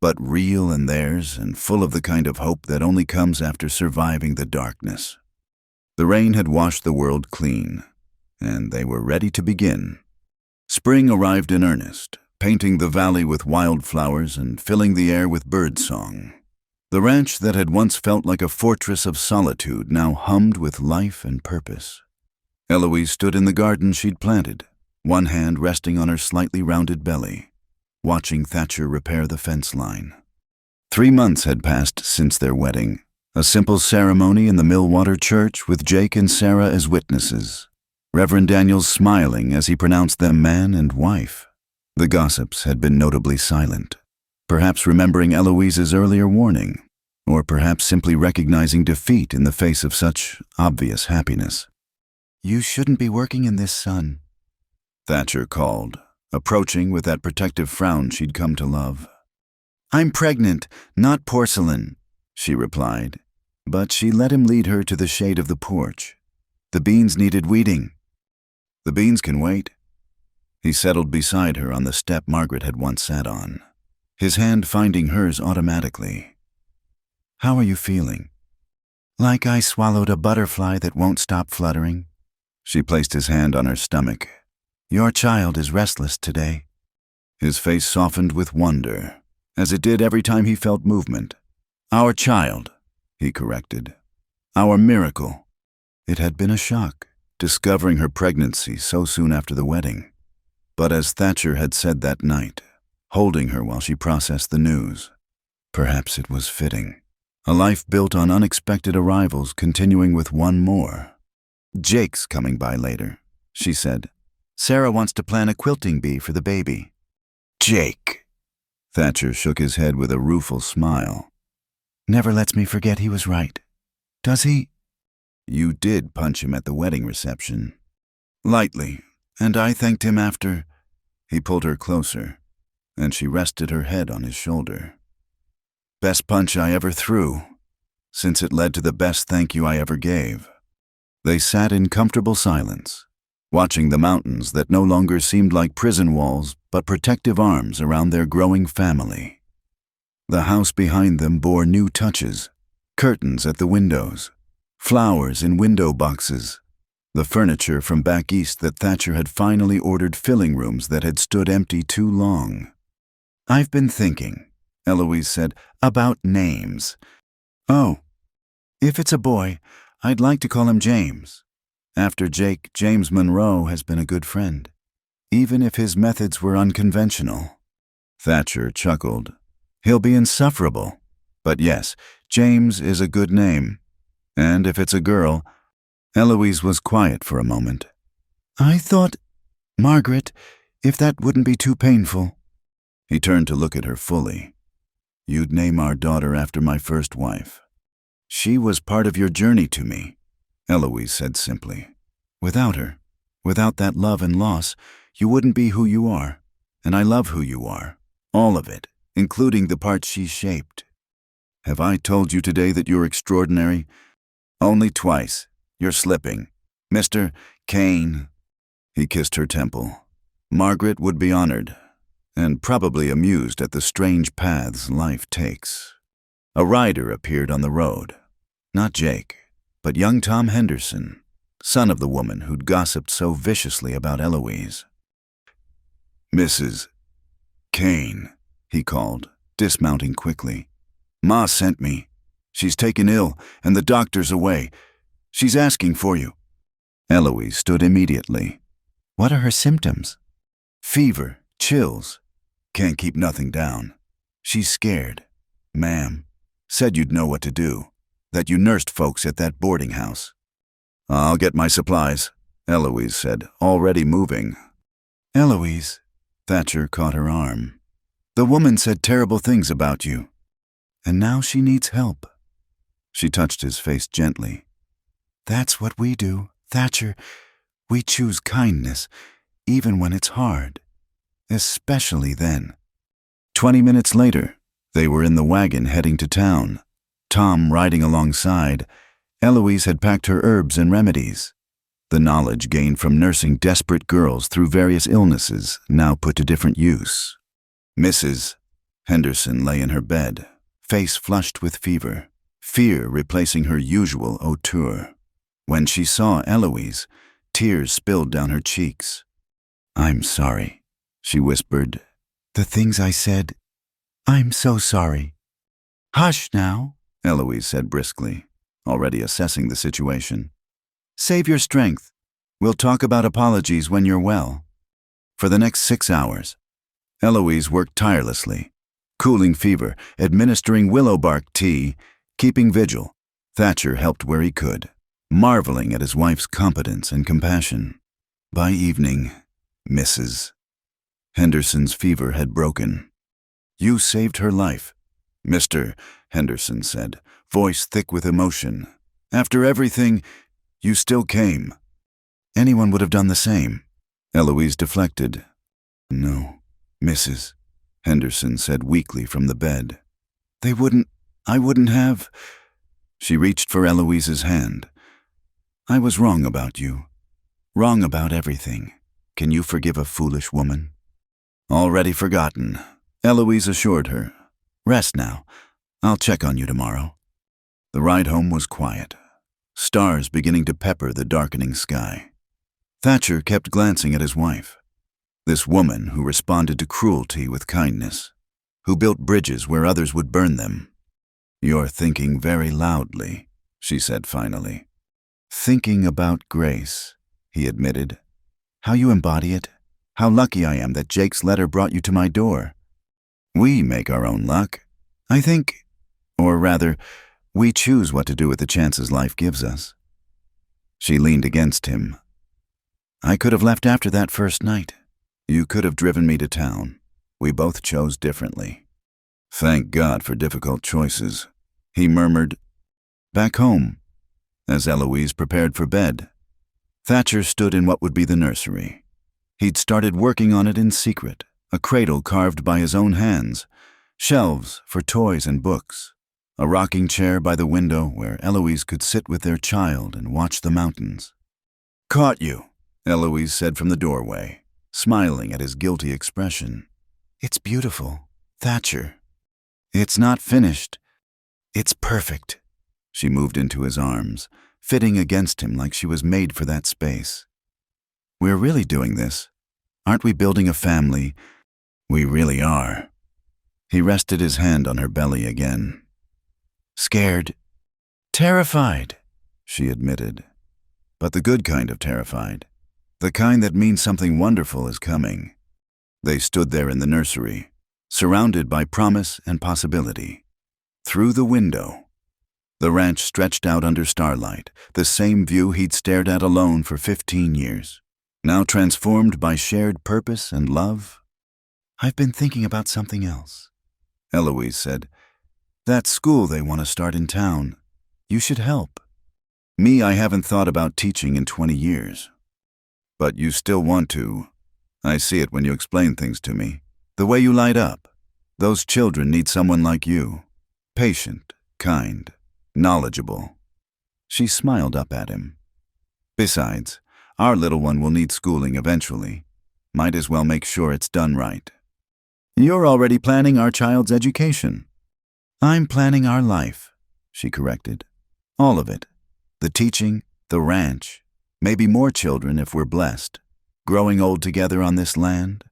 but real in theirs and full of the kind of hope that only comes after surviving the darkness. The rain had washed the world clean, and they were ready to begin. Spring arrived in earnest, painting the valley with wildflowers and filling the air with birdsong. The ranch that had once felt like a fortress of solitude now hummed with life and purpose. Eloise stood in the garden she'd planted, one hand resting on her slightly rounded belly, watching Thatcher repair the fence line. 3 months had passed since their wedding, a simple ceremony in the Millwater church with Jake and Sarah as witnesses, Reverend Daniels smiling as he pronounced them man and wife. The gossips had been notably silent, perhaps remembering Eloise's earlier warning, or perhaps simply recognizing defeat in the face of such obvious happiness. "You shouldn't be working in this sun," Thatcher called, approaching with that protective frown she'd come to love. "I'm pregnant, not porcelain," she replied, but she let him lead her to the shade of the porch. The beans needed weeding. "The beans can wait." He settled beside her on the step Margaret had once sat on, his hand finding hers automatically. "How are you feeling?" "Like I swallowed a butterfly that won't stop fluttering." She placed his hand on her stomach. "Your child is restless today." His face softened with wonder, as it did every time he felt movement. "Our child," he corrected. "Our miracle." It had been a shock, discovering her pregnancy so soon after the wedding. But as Thatcher had said that night, holding her while she processed the news, perhaps it was fitting. A life built on unexpected arrivals, continuing with one more. "Jake's coming by later," she said. "Sarah wants to plan a quilting bee for the baby." "Jake." Thatcher shook his head with a rueful smile. "Never lets me forget he was right. Does he?" "You did punch him at the wedding reception." "Lightly, and I thanked him after." He pulled her closer, and she rested her head on his shoulder. "Best punch I ever threw, since it led to the best thank you I ever gave." They sat in comfortable silence, watching the mountains that no longer seemed like prison walls but protective arms around their growing family. The house behind them bore new touches, curtains at the windows, flowers in window boxes, the furniture from back east that Thatcher had finally ordered filling rooms that had stood empty too long. "I've been thinking," Eloise said, "about names." "Oh, if it's a boy, I'd like to call him James. After Jake, James Monroe has been a good friend, even if his methods were unconventional." Thatcher chuckled. "He'll be insufferable. But yes, James is a good name. And if it's a girl..." Eloise was quiet for a moment. "I thought, Margaret, if that wouldn't be too painful." He turned to look at her fully. "You'd name our daughter after my first wife. She was part of your journey to me," Eloise said simply. "Without her, without that love and loss, you wouldn't be who you are. And I love who you are. All of it, including the parts she shaped. Have I told you today that you're extraordinary? Only twice. You're slipping. Mr. Kane." He kissed her temple. Margaret would be honored, and probably amused at the strange paths life takes. A rider appeared on the road. Not Jake, but young Tom Henderson, son of the woman who'd gossiped so viciously about Eloise. "Mrs. Kane," he called, dismounting quickly. "Ma sent me. She's taken ill, and the doctor's away. She's asking for you." Eloise stood immediately. "What are her symptoms?" "Fever, chills. Can't keep nothing down. She's scared. Ma'am, said you'd know what to do, that you nursed folks at that boarding house." I'll get my supplies, Eloise said, already moving. Eloise, Thatcher caught her arm. The woman said terrible things about you, and now she needs help. She touched his face gently. That's what we do, Thatcher. We choose kindness, even when it's hard. Especially then. 20 minutes later, they were in the wagon heading to town. Tom riding alongside. Eloise had packed her herbs and remedies. The knowledge gained from nursing desperate girls through various illnesses now put to different use. Mrs. Henderson lay in her bed, face flushed with fever, fear replacing her usual hauteur. When she saw Eloise, tears spilled down her cheeks. I'm sorry, she whispered. The things I said, I'm so sorry. Hush now, Eloise said briskly, already assessing the situation. Save your strength. We'll talk about apologies when you're well. For the next 6 hours, Eloise worked tirelessly, cooling fever, administering willow bark tea, keeping vigil. Thatcher helped where he could, marveling at his wife's competence and compassion. By evening, Mrs. Henderson's fever had broken. You saved her life, Mr. Henderson said, voice thick with emotion. After everything, you still came. Anyone would have done the same. Eloise deflected. No, Mrs. Henderson said weakly from the bed. I wouldn't have. She reached for Eloise's hand. I was wrong about you. Wrong about everything. Can you forgive a foolish woman? Already forgotten, Eloise assured her. Rest now. I'll check on you tomorrow. The ride home was quiet, stars beginning to pepper the darkening sky. Thatcher kept glancing at his wife. This woman who responded to cruelty with kindness, who built bridges where others would burn them. You're thinking very loudly, she said finally. Thinking about grace, he admitted. How you embody it. How lucky I am that Jake's letter brought you to my door. We make our own luck, I think. Or rather, we choose what to do with the chances life gives us. She leaned against him. I could have left after that first night. You could have driven me to town. We both chose differently. Thank God for difficult choices, he murmured. Back home, as Eloise prepared for bed, Thatcher stood in what would be the nursery. He'd started working on it in secret, a cradle carved by his own hands, shelves for toys and books, a rocking chair by the window where Eloise could sit with their child and watch the mountains. Caught you, Eloise said from the doorway, smiling at his guilty expression. It's beautiful, Thatcher. It's not finished. It's perfect. She moved into his arms, fitting against him like she was made for that space. We're really doing this. Aren't we building a family? We really are. He rested his hand on her belly again. Scared. Terrified, she admitted. But the good kind of terrified. The kind that means something wonderful is coming. They stood there in the nursery, surrounded by promise and possibility. Through the window, the ranch stretched out under starlight, the same view he'd stared at alone for 15 years, now transformed by shared purpose and love. I've been thinking about something else, Eloise said. That school they want to start in town. You should help. Me, I haven't thought about teaching in 20 years. But you still want to. I see it when you explain things to me. The way you light up. Those children need someone like you. Patient, kind, knowledgeable. She smiled up at him. Besides, our little one will need schooling eventually. Might as well make sure it's done right. You're already planning our child's education. I'm planning our life, she corrected. All of it. The teaching, the ranch, maybe more children if we're blessed. Growing old together on this land,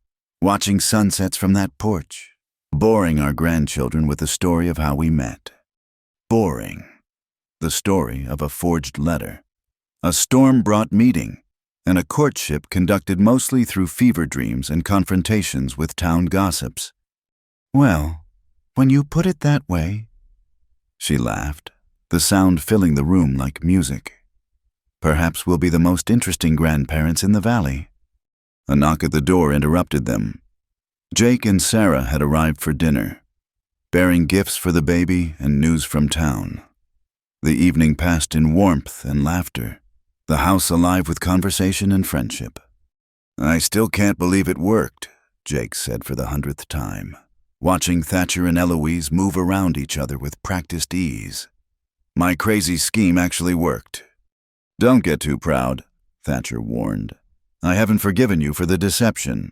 watching sunsets from that porch, boring our grandchildren with the story of how we met. Boring. The story of a forged letter, a storm-brought meeting, and a courtship conducted mostly through fever dreams and confrontations with town gossips. Well, when you put it that way, she laughed, the sound filling the room like music. Perhaps we'll be the most interesting grandparents in the valley." A knock at the door interrupted them. Jake and Sarah had arrived for dinner, bearing gifts for the baby and news from town. The evening passed in warmth and laughter, the house alive with conversation and friendship. "I still can't believe it worked," Jake said for the 100th time, watching Thatcher and Eloise move around each other with practiced ease. "My crazy scheme actually worked." "Don't get too proud," Thatcher warned. "I haven't forgiven you for the deception.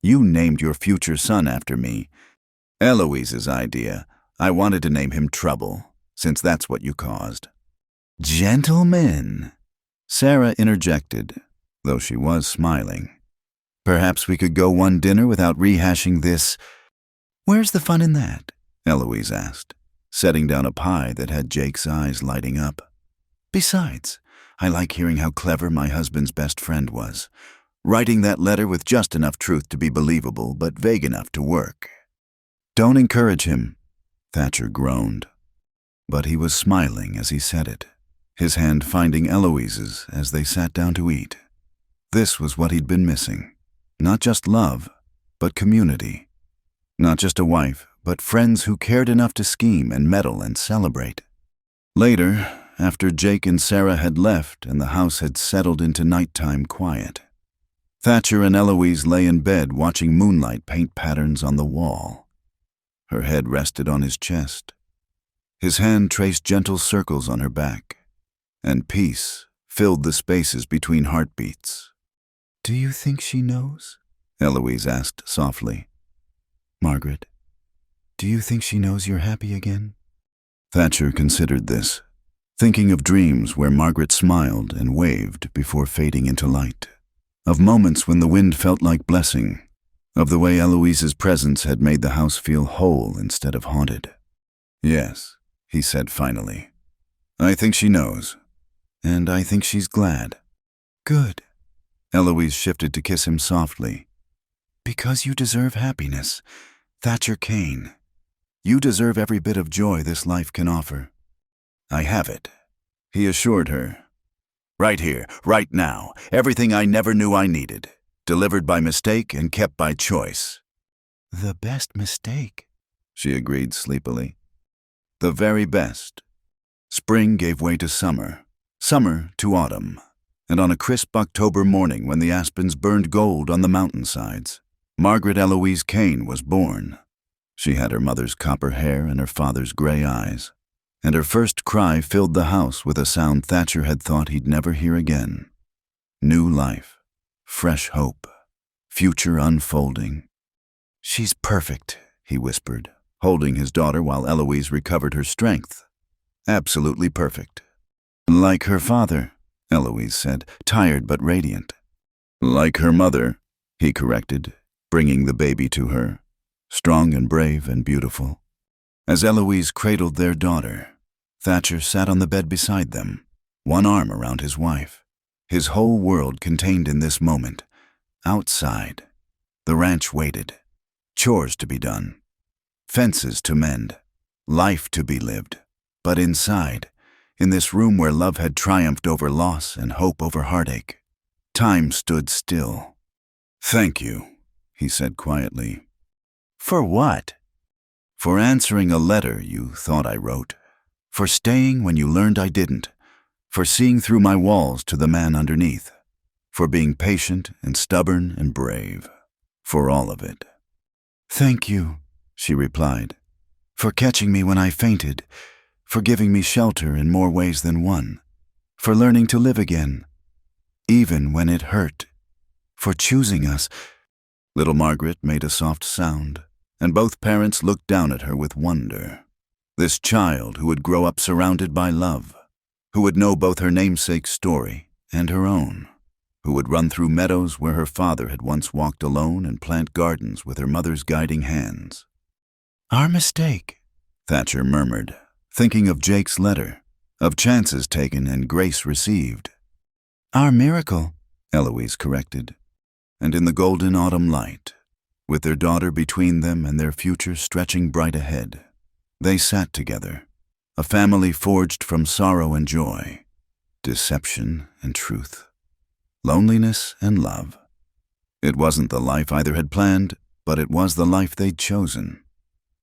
You named your future son after me. Eloise's idea. I wanted to name him Trouble, since that's what you caused." "Gentlemen," Sarah interjected, though she was smiling. "Perhaps we could go one dinner without rehashing this." "Where's the fun in that?" Eloise asked, setting down a pie that had Jake's eyes lighting up. "Besides, I like hearing how clever my husband's best friend was, writing that letter with just enough truth to be believable but vague enough to work." "Don't encourage him," Thatcher groaned. But he was smiling as he said it, his hand finding Eloise's as they sat down to eat. This was what he'd been missing. Not just love, but community. Not just a wife, but friends who cared enough to scheme and meddle and celebrate. Later, after Jake and Sarah had left and the house had settled into nighttime quiet, Thatcher and Eloise lay in bed watching moonlight paint patterns on the wall. Her head rested on his chest. His hand traced gentle circles on her back, and peace filled the spaces between heartbeats. "Do you think she knows?" Eloise asked softly. "Margaret, do you think she knows you're happy again?" Thatcher considered this, thinking of dreams where Margaret smiled and waved before fading into light, of moments when the wind felt like blessing, of the way Eloise's presence had made the house feel whole instead of haunted. "Yes," he said finally. "I think she knows, and I think she's glad." "Good." Eloise shifted to kiss him softly. "Because you deserve happiness, Thatcher Kane. You deserve every bit of joy this life can offer." "I have it," he assured her. "Right here, right now, everything I never knew I needed, delivered by mistake and kept by choice." "The best mistake," she agreed sleepily. "The very best." Spring gave way to summer, summer to autumn, and on a crisp October morning when the aspens burned gold on the mountainsides, Margaret Eloise Kane was born. She had her mother's copper hair and her father's gray eyes, and her first cry filled the house with a sound Thatcher had thought he'd never hear again. New life, fresh hope, future unfolding. "She's perfect," he whispered, holding his daughter while Eloise recovered her strength. "Absolutely perfect." "Like her father," Eloise said, tired but radiant. "Like her mother," he corrected, bringing the baby to her, strong and brave and beautiful. As Eloise cradled their daughter, Thatcher sat on the bed beside them, one arm around his wife, his whole world contained in this moment. Outside, the ranch waited, chores to be done, fences to mend, life to be lived. But inside, in this room where love had triumphed over loss and hope over heartache, time stood still. "Thank you," he said quietly. "For what?" "For answering a letter you thought I wrote. For staying when you learned I didn't. For seeing through my walls to the man underneath. For being patient and stubborn and brave. For all of it." "Thank you," she replied. "For catching me when I fainted. For giving me shelter in more ways than one. For learning to live again, even when it hurt. For choosing us." Little Margaret made a soft sound, and both parents looked down at her with wonder. This child who would grow up surrounded by love, who would know both her namesake's story and her own, who would run through meadows where her father had once walked alone and plant gardens with her mother's guiding hands. "Our mistake," Thatcher murmured, thinking of Jake's letter, of chances taken and grace received. "Our miracle," Eloise corrected. And in the golden autumn light, with their daughter between them and their future stretching bright ahead, they sat together, a family forged from sorrow and joy, deception and truth, loneliness and love. It wasn't the life either had planned, but it was the life they'd chosen.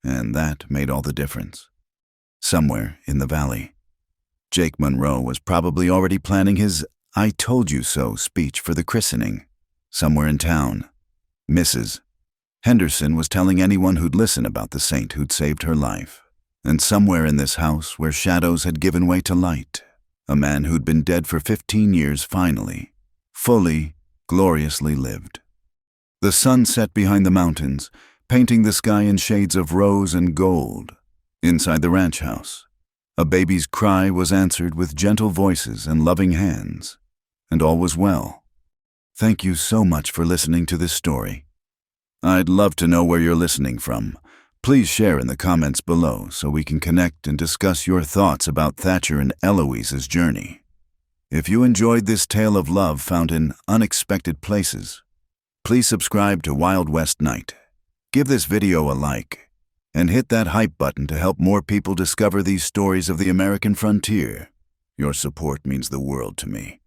And that made all the difference. Somewhere in the valley, Jake Monroe was probably already planning his "I told you so" speech for the christening. Somewhere in town, Mrs. Henderson was telling anyone who'd listen about the saint who'd saved her life. And somewhere in this house where shadows had given way to light, a man who'd been dead for 15 years finally, fully, gloriously lived. The sun set behind the mountains, painting the sky in shades of rose and gold. Inside the ranch house, a baby's cry was answered with gentle voices and loving hands, and all was well. Thank you so much for listening to this story. I'd love to know where you're listening from. Please share in the comments below so we can connect and discuss your thoughts about Thatcher and Eloise's journey. If you enjoyed this tale of love found in unexpected places, please subscribe to Wild West Night. Give this video a like, and hit that hype button to help more people discover these stories of the American frontier. Your support means the world to me.